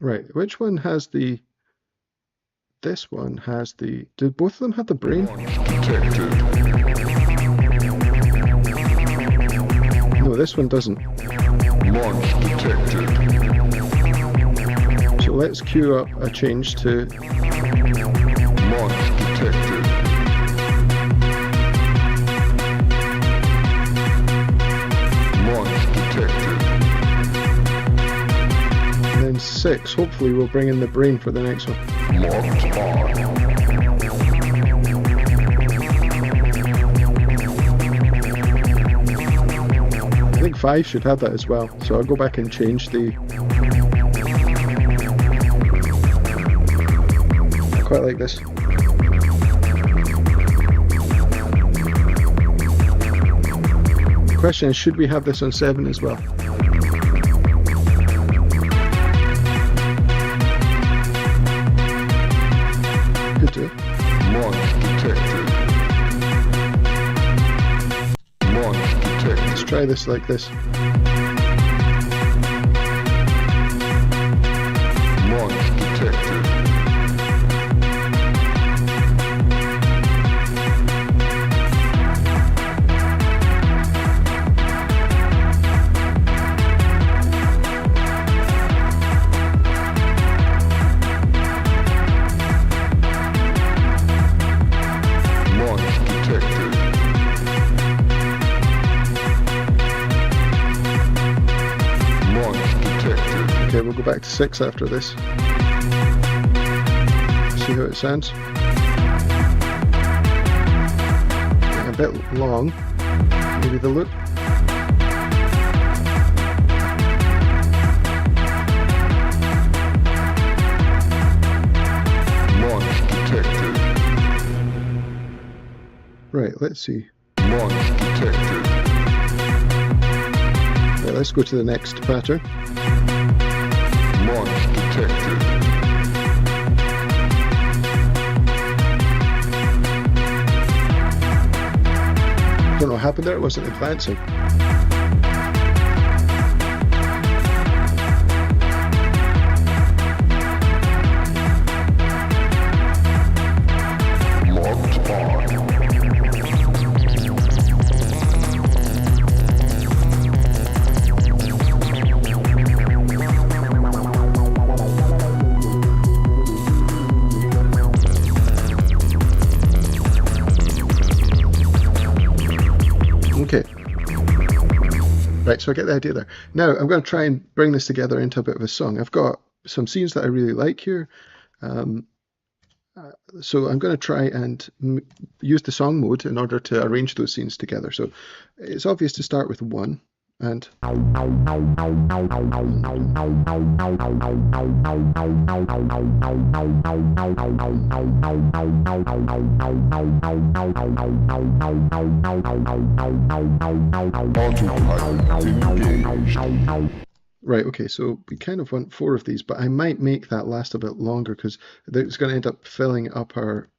Right, which one has the... This one has the... Did both of them have the brain? No, this one doesn't. So let's queue up a change to... And then 6, hopefully we'll bring in the brain for the next one. I think 5 should have that as well, so I'll go back and change the... I quite like this. The question is, should we have this on 7 as well? Could do. Let's try this like this. we'll go back to 6 after this. See how it sounds. A bit long, maybe the loop. Launch detected. Right, let's see. Launch detected. Right, let's go to the next pattern. Launch detected. Don't know what happened there, it wasn't advancing. Locked on. Okay. Right, so I get the idea there. Now I'm going to try and bring this together into a bit of a song. I've got some scenes that I really like here. So I'm going to try and use the song mode in order to arrange those scenes together. So it's obvious to start with 1 and right, okay, so we kind of want 4 of these, but I might make that last a bit longer because it's going to end up filling up our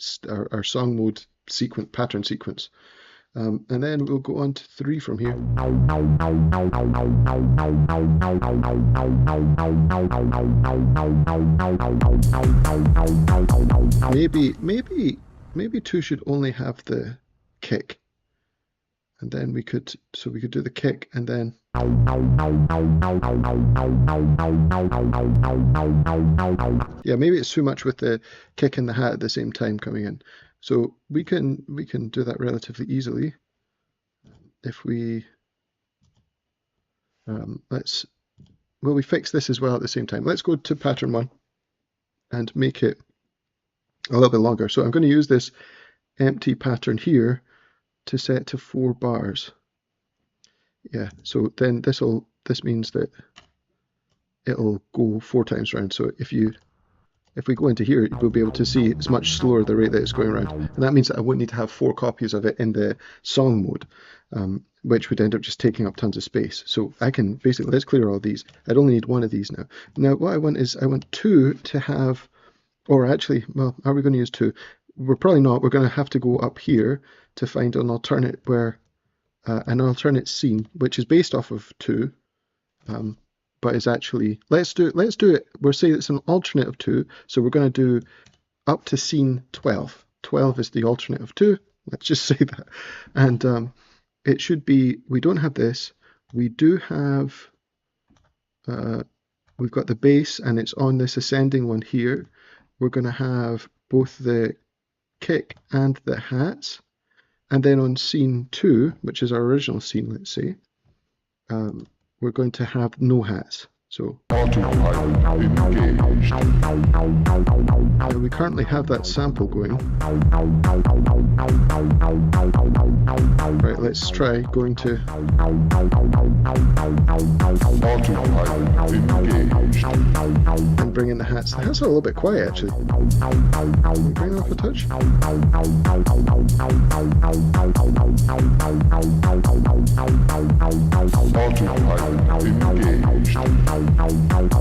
song mode sequence, pattern sequence. And then we'll go on to 3 from here. Maybe 2 should only have the kick. And then we could do the kick and then yeah, maybe it's too much with the kick and the hat at the same time coming in. So we can do that relatively easily if we we fix this as well at the same time. Let's go to pattern 1 and make it a little bit longer. So I'm going to use this empty pattern here to set to 4 bars. Yeah, so then this means that it'll go 4 times round. So if we go into here, we'll be able to see it's much slower the rate that it's going around. And that means that I won't need to have 4 copies of it in the song mode, which would end up just taking up tons of space. So I can basically, let's clear all these. I'd only need 1 of these now. Now what I want is, I want 2 to have, or actually, well, are we going to use 2? We're probably not. We're going to have to go up here to find an alternate scene, which is based off of 2, but is actually, let's do it. We're saying it's an alternate of 2, so we're going to do up to scene 12. 12 is the alternate of 2. Let's just say that, and it should be. We don't have this. We do have. We've got the bass, and it's on this ascending one here. We're going to have both the kick and the hats. And then on scene 2, which is our original scene, let's say, we're going to have no hats. So we currently have that sample going. Right, let's try going to and bring in the hats. The hats are a little bit quiet actually. Can we bring it up a touch?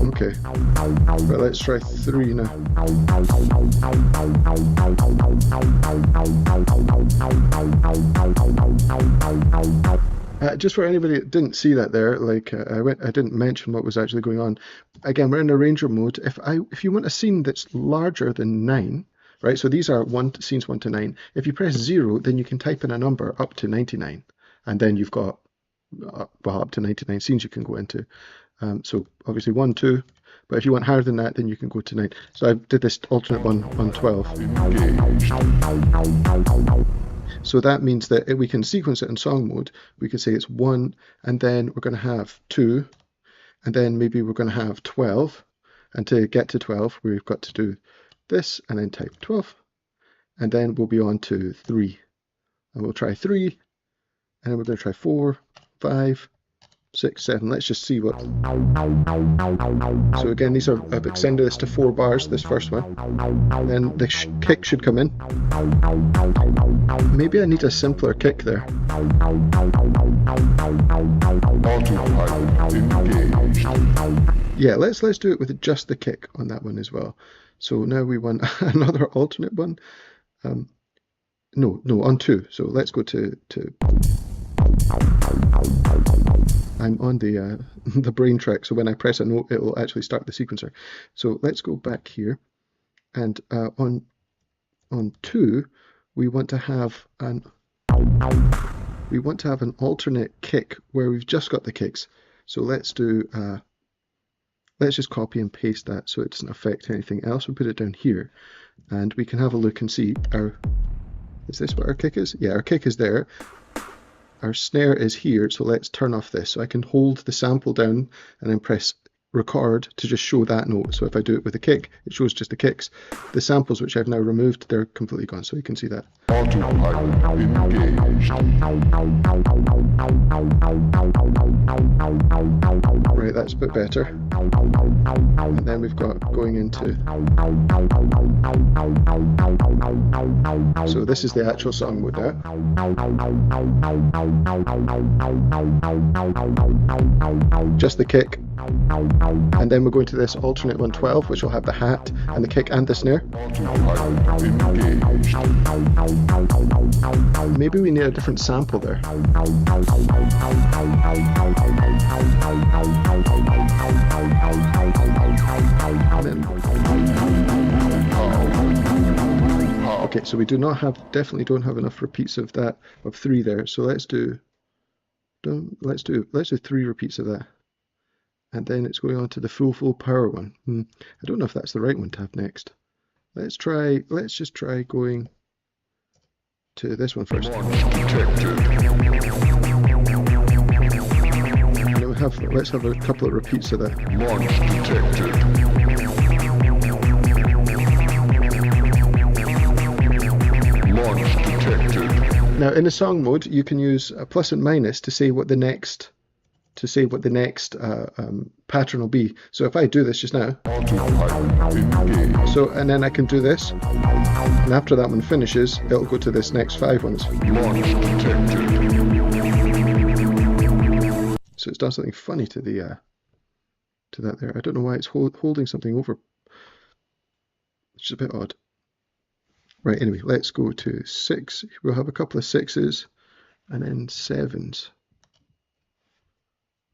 Okay, but let's try 3 now. Just for anybody that didn't see that there, like I didn't mention what was actually going on. Again, we're in arranger mode. If you want a scene that's larger than 9, right? So these are scenes 1 to 9. If you press 0, then you can type in a number up to 99, and then you've got up to 99 scenes you can go into. So obviously 1, 2, but if you want higher than that, then you can go to 9. So I did this alternate one on 12. So that means that we can sequence it in song mode. We could say it's 1, and then we're going to have 2, and then maybe we're going to have 12, and to get to 12 we've got to do this and then type 12, and then we'll be on to 3, and we'll try 3, and then we're going to try 4, 5, 6, 7. Let's just see what. So again, these are, I've extended this to 4 bars, this first one. And then the kick should come in. Maybe I need a simpler kick there. Yeah, let's do it with just the kick on that one as well. So now we want another alternate one. No, on 2. So let's go to I'm on the brain track, so when I press a note, it will actually start the sequencer. So let's go back here, and on 2, we want to have an alternate kick where we've just got the kicks. So let's just copy and paste that so it doesn't affect anything else. We'll put it down here, and we can have a look and see is this what our kick is? Yeah, our kick is there. Our snare is here, so let's turn off this. So I can hold the sample down and then press record to just show that note. So if I do it with a kick, it shows just the kicks. The samples, which I've now removed, they're completely gone, so you can see that. Right, that's a bit better. And then we've got going into. So this is the actual song with that. Just the kick. And then we're going to this alternate 112, which will have the hat and the kick and the snare. Maybe we need a different sample there. Okay, so we definitely don't have enough repeats of that, of 3 there. So let's do 3 repeats of that. And then it's going on to the full power one. I don't know if that's the right one to have next. Let's just try going to this one first. And then let's have a couple of repeats of that. Now in the song mode, you can use a plus and minus to say what the next pattern will be. So if I do this just now, and then I can do this, and after that one finishes, it'll go to this next 5 ones. So it's done something funny to the to that there. I don't know why it's holding something over. It's just a bit odd. Right, anyway, let's go to 6. We'll have a couple of 6s and then 7s.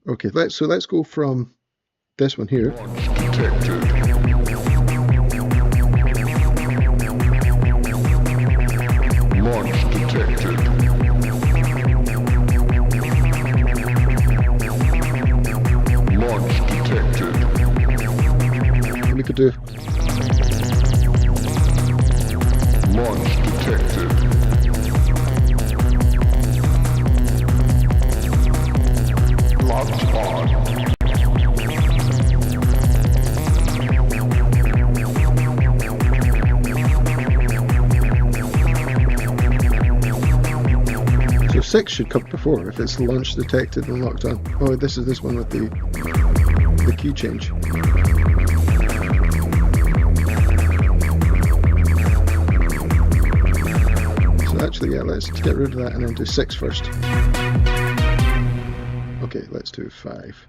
Okay, let's go from this one here. And we could do So 6 should come before if it's launch detected and locked on. Oh, this is this one with the key change. So actually, yeah, let's get rid of that and then do 6 first. Okay, let's do 5.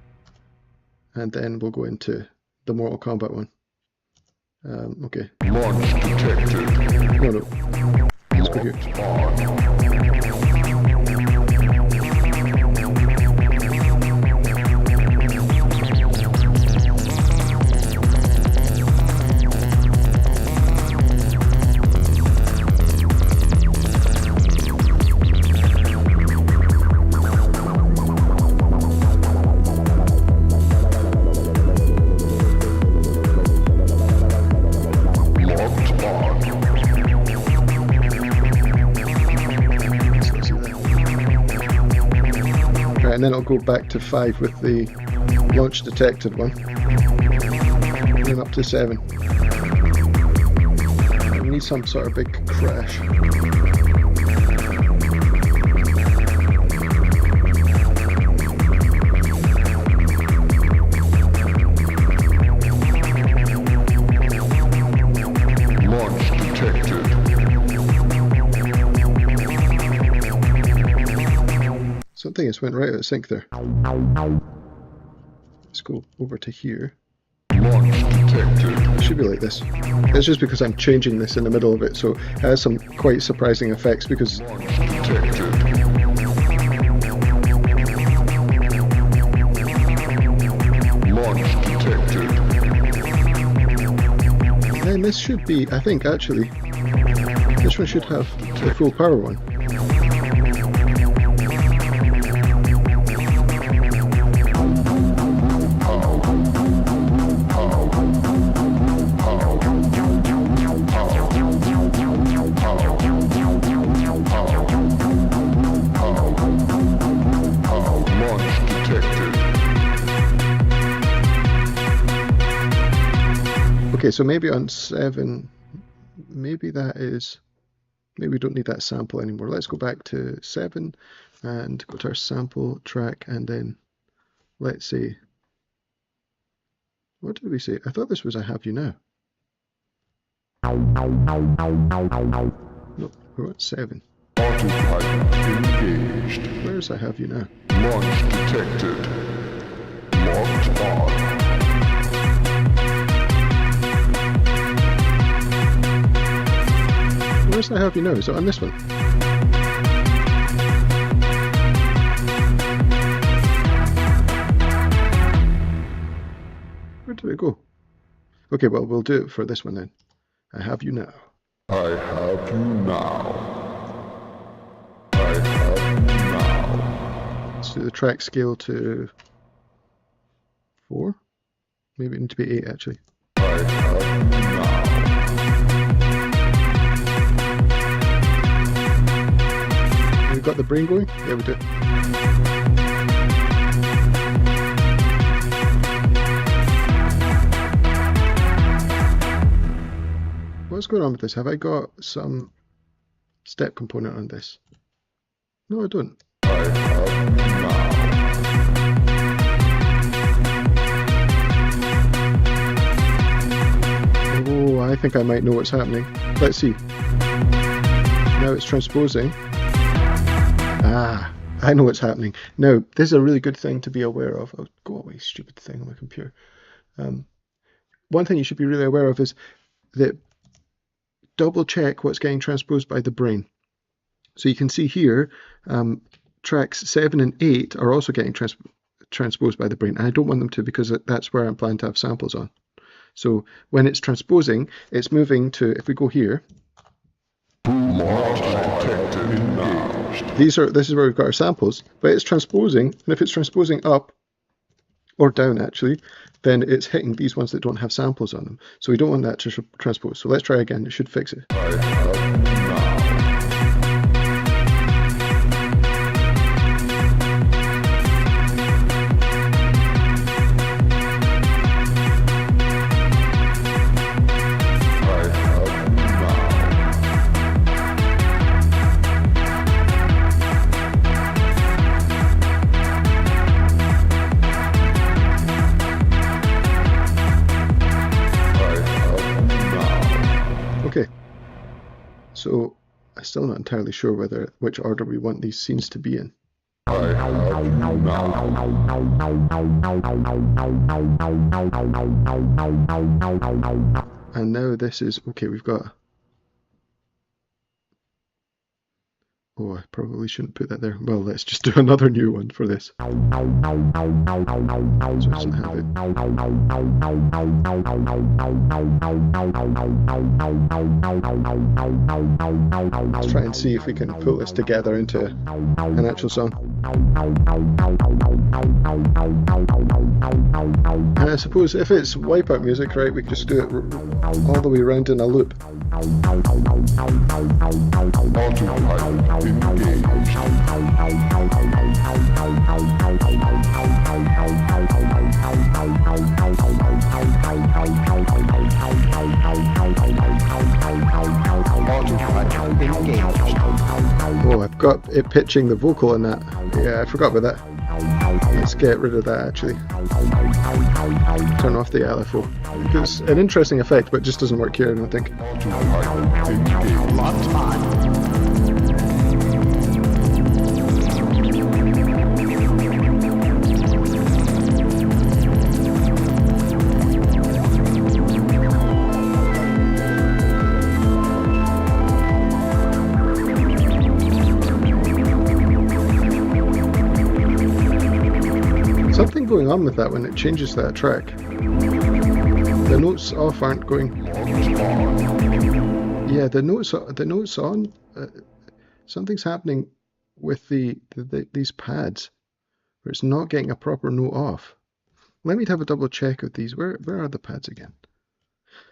And then we'll go into the Mortal Kombat one. Okay. No. Let's go here. And then I'll go back to 5 with the launch detected one. And then up to 7. We need some sort of big crash. Something has went right out of sync there. Let's go over to here. It should be like this. It's just because I'm changing this in the middle of it, so it has some quite surprising effects because and this should be, I think actually, this one should have the full power one. Okay, so maybe on 7, maybe that is, maybe we don't need that sample anymore. Let's go back to 7 and go to our sample track, and then let's see, what did we say? I thought this was I Have You Now. No, we're at 7. Engaged. Where's I Have You Now? Launch detected. Locked on. Where's I Have You Now? Is it on this one? Where did it go? Okay, well, we'll do it for this one then. I Have You Now. I have you now. I have you now. Let's do the track scale to 4. Maybe it needs to be 8 actually. I have you now. We've got the brain going? Yeah, we do. What's going on with this? Have I got some step component on this? No, I don't. I have you now. Oh, I think I might know what's happening. Let's see. Now it's transposing. Ah, I know what's happening. Now, this is a really good thing to be aware of. Oh, go away, stupid thing on my computer. One thing you should be really aware of is that double check what's getting transposed by the brain. So you can see here, tracks 7 and 8 are also getting transposed by the brain. And I don't want them to because that's where I'm planning to have samples on. So when it's transposing, it's moving to, if we go here, this is where we've got our samples, but it's transposing, and if it's transposing up or down actually, then it's hitting these ones that don't have samples on them. So we don't want that to transpose. So let's try again, it should fix it. Okay, so I'm still not entirely sure which order we want these scenes to be in. I have you now. And now this is, okay, we've got, oh, I probably shouldn't put that there. Well, let's just do another new one for this. So it doesn't have it. Let's try and see if we can pull this together into an actual song. And I suppose if it's WipEout music, right, we can just do it all the way around in a loop. Engaged. got it pitching the vocal in that. Yeah, I forgot about that. Let's get rid of that actually. Turn off the LFO. It's an interesting effect, but it just doesn't work here, I don't think. Something going on with that when it changes that track. The notes off aren't going. Yeah, the notes on. Something's happening with these pads where it's not getting a proper note off. Let me have a double check of these. Where are the pads again?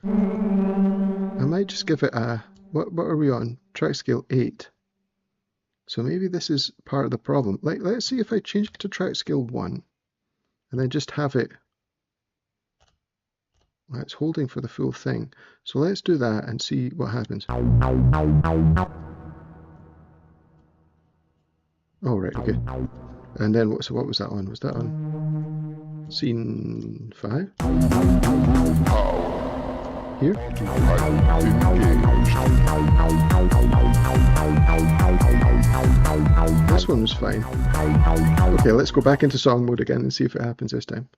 I might just give it a what are we on? Track scale 8. So maybe this is part of the problem. Let's see if I change it to track scale 1. And then just have it, well, it's holding for the full thing. So let's do that and see what happens. Oh, right, okay. And then what was that on? Was that on scene 5? Here? This one was fine. Okay, let's go back into song mode again and see if it happens this time.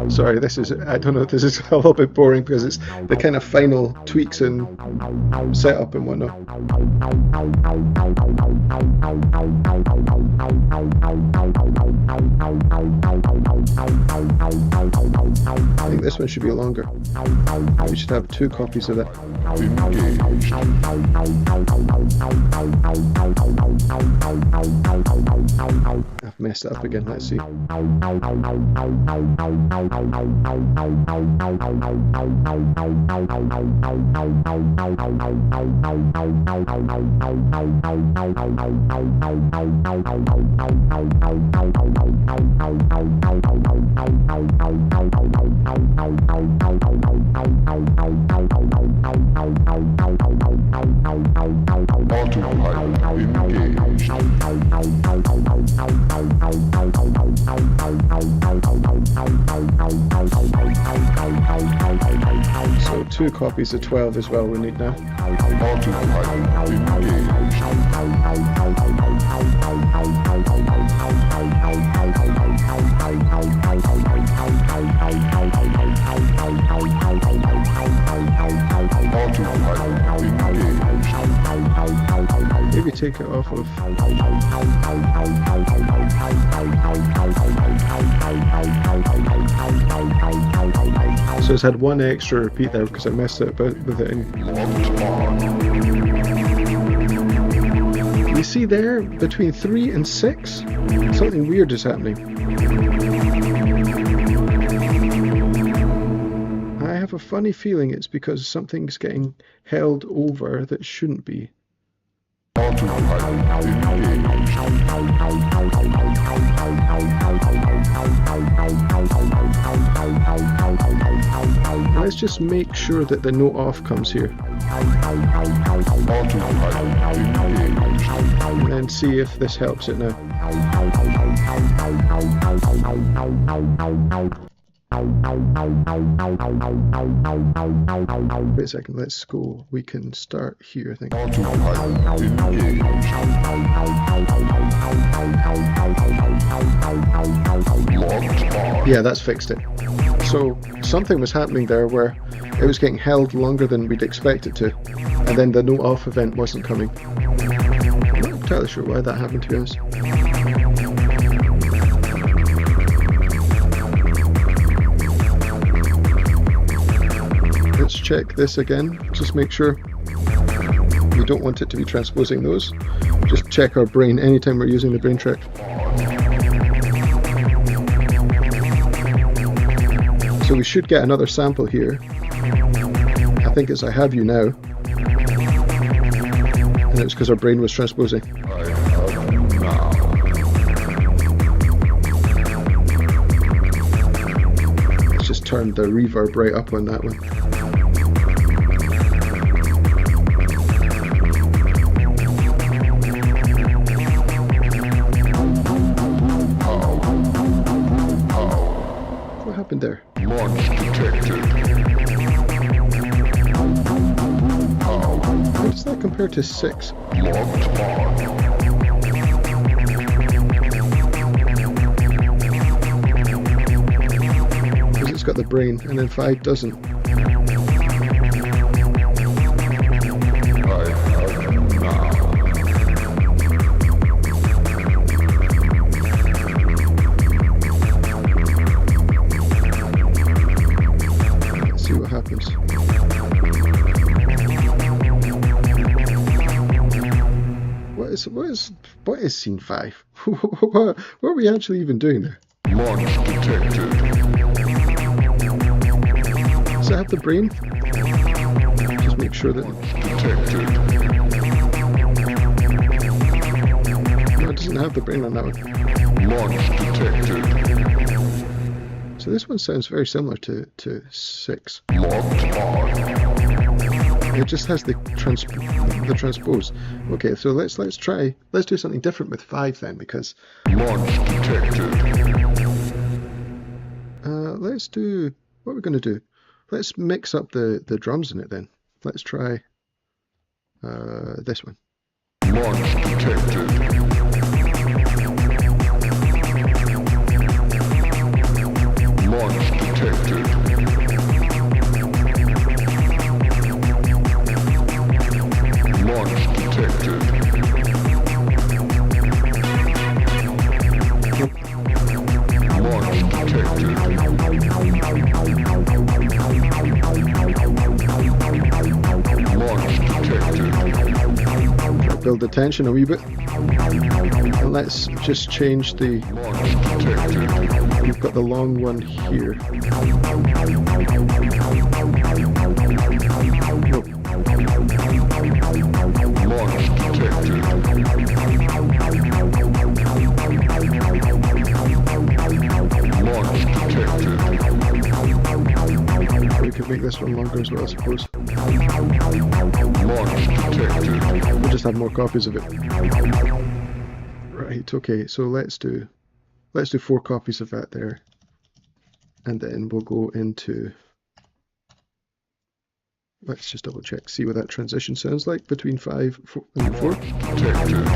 Sorry, I don't know if this is a little bit boring because it's the kind of final tweaks and setup and whatnot. I think this one should be longer. We should have 2 copies of that. I've messed it up again, let's see. So 2 copies of 12 as well we need now. Maybe take it off of. So it's had 1 extra repeat there because I messed it about with it. You see there, between 3 and 6, something weird is happening. I have a funny feeling it's because something's getting held over that shouldn't be. Let's just make sure that the note off comes here. And then see if this helps it now. Wait a second, let's go. We can start here, I think. Yeah, that's fixed it. So something was happening there where it was getting held longer than we'd expect it to, and then the note off event wasn't coming. I'm not entirely sure why that happened, to be honest. Let's check this again, just make sure. We don't want it to be transposing those. Just check our brain anytime we're using the brain track. So we should get another sample here. I think it's I Have You Now. And it's because our brain was transposing. Let's just turn the reverb right up on that one. compare to 6? Locked on. Because it's got the brain, and then 5 doesn't. I have now. Let's see what happens. What is scene 5? What are we actually even doing there? Launch detected. Does it have the brain? Just make sure that... Detected. No, it doesn't have the brain on that one. Launch detected. So this one sounds very similar to 6. Locked on. It just has the transpose. Okay, so let's do something different with 5 then, because Launch detected. let's do what we're going to do. Let's mix up the drums in it then. Let's try this one. Launch detected. Launch detected. Launch detected. Launch detected. Launch detected. Build the tension a wee bit. And let's just change the... Launch detected. We've got the long one here. No. Launch detected. Launch detected. We could make this one longer as well, I suppose. Launch detected. We'll just have more copies of it. Right, okay, so let's do 4 copies of that there. And then we'll go into... Let's just double check, see what that transition sounds like between 5 and 4. Detected.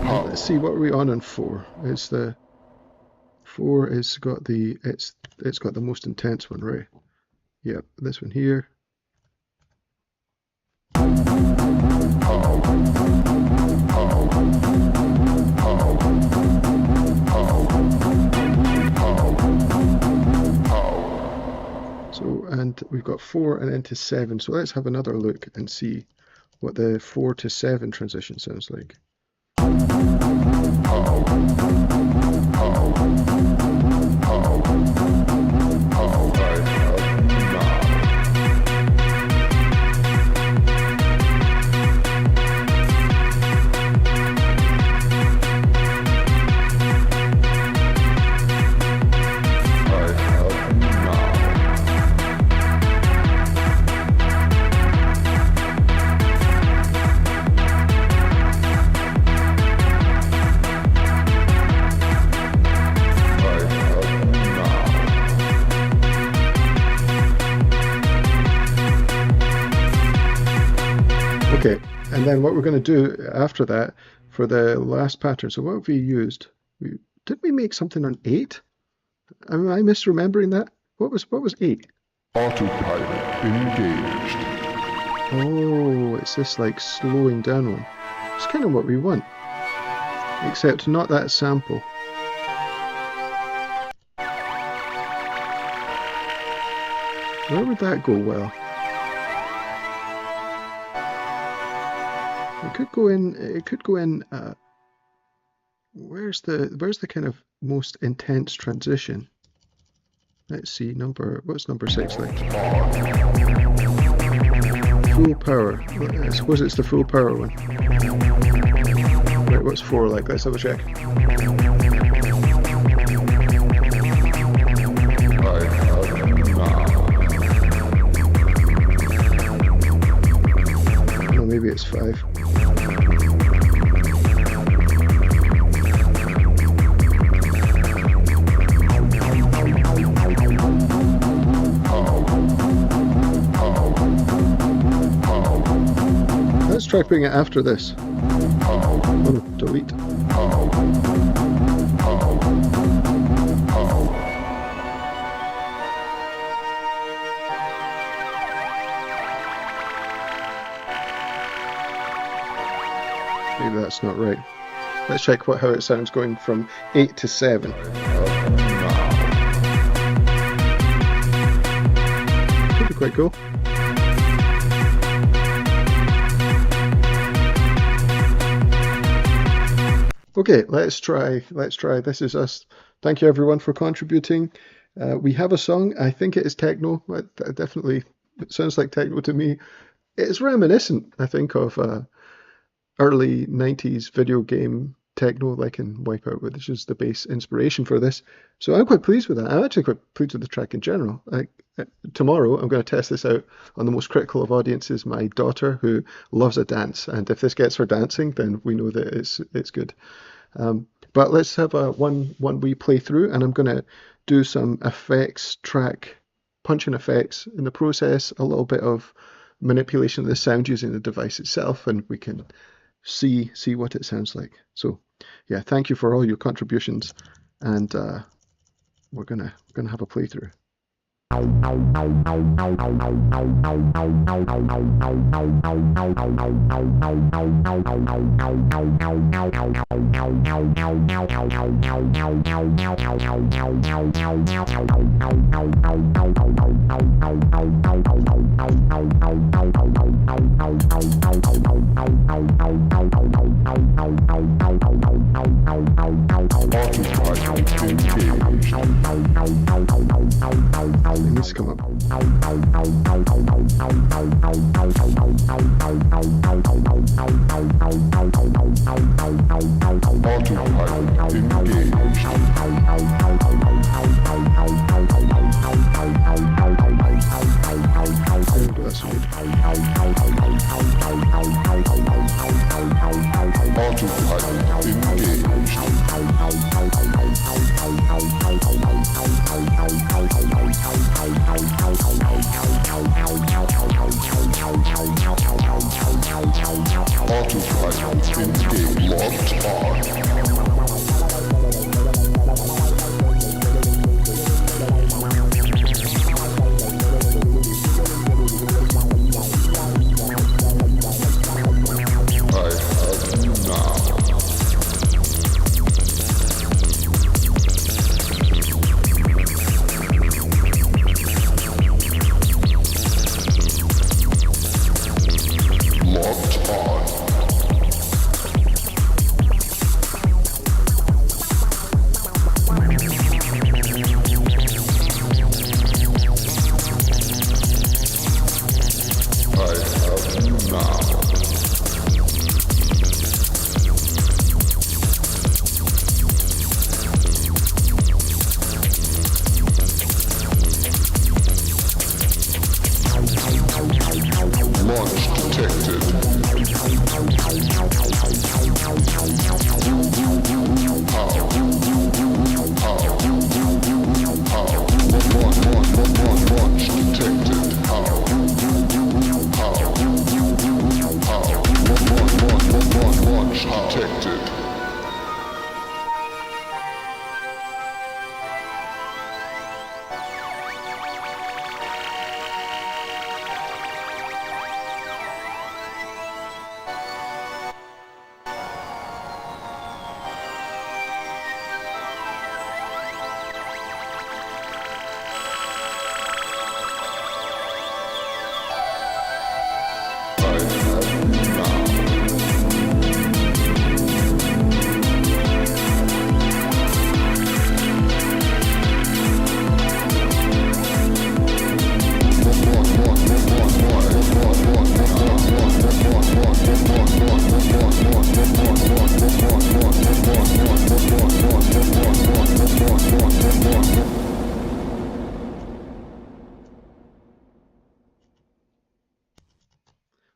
How? Let's see, what are we on 4? It's the 4 is got the it's got the most intense one, right? Yep, this one here. So, and we've got 4 and then to 7. So let's have another look and see what the 4 to 7 transition sounds like. Okay, and then what we're going to do after that for the last pattern. So what have we used? Did we make something on 8? Am I misremembering that? What was 8? Autopilot engaged. Oh, it's this like slowing down one. It's kind of what we want, except not that sample. Where would that go well? It could go in. It could go in. Where's the kind of most intense transition? Let's see. What's number 6 like? Full power. I suppose it's the full power one. Right. What's 4 like? Let's have a check. No, maybe it's 5. try putting it after this. Oh no, delete. Maybe that's not right. Let's check how it sounds going from 8 to 7. Could be quite cool. Okay, let's try. This is us. Thank you everyone for contributing. We have a song. I think it is techno. Definitely, it sounds like techno to me. It's reminiscent, I think, of early 90s video game techno, like in WipEout, which is the base inspiration for this. So I'm quite pleased with that. I'm actually quite pleased with the track in general. Tomorrow, I'm going to test this out on the most critical of audiences, my daughter, who loves a dance. And if this gets her dancing, then we know that it's good. But let's have one wee playthrough, and I'm going to do some effects, track punching effects in the process, a little bit of manipulation of the sound using the device itself, and we can see what it sounds like. So yeah, thank you for all your contributions, and we're gonna have a playthrough. It needs to come up.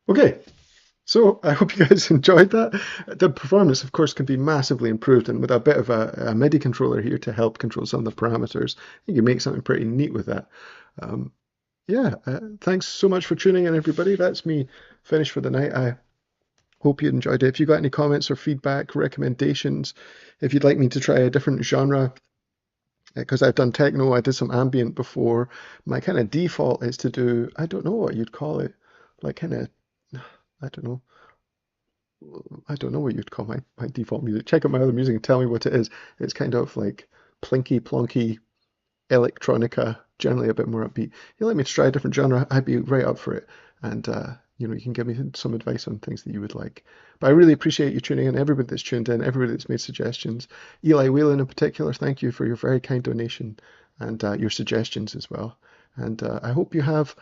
Okay, so I hope you guys enjoyed that. The performance, of course, can be massively improved, and with a bit of a MIDI controller here to help control some of the parameters, you can make something pretty neat with that. Yeah, thanks so much for tuning in, everybody. That's me finished for the night. hope you enjoyed it. If you got any comments or feedback, recommendations, if you'd like me to try a different genre, because I've done techno, I did some ambient before. My kind of default is to do, I don't know what you'd call it, like kind of, I don't know, I don't know what you'd call my default music. Check out my other music and tell me what it is. It's kind of like plinky plonky electronica, generally a bit more upbeat. You let me try a different genre, I'd be right up for it. And you can give me some advice on things that you would like. But I really appreciate you tuning in, everybody that's tuned in, everybody that's made suggestions. Eli Whelan in particular, thank you for your very kind donation and your suggestions as well. And I hope you have,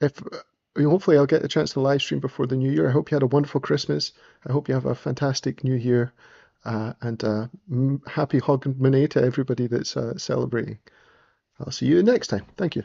if hopefully I'll get a chance to live stream before the new year. I hope you had a wonderful Christmas. I hope you have a fantastic new year. And happy Hogmanay to everybody that's celebrating. I'll see you next time. Thank you.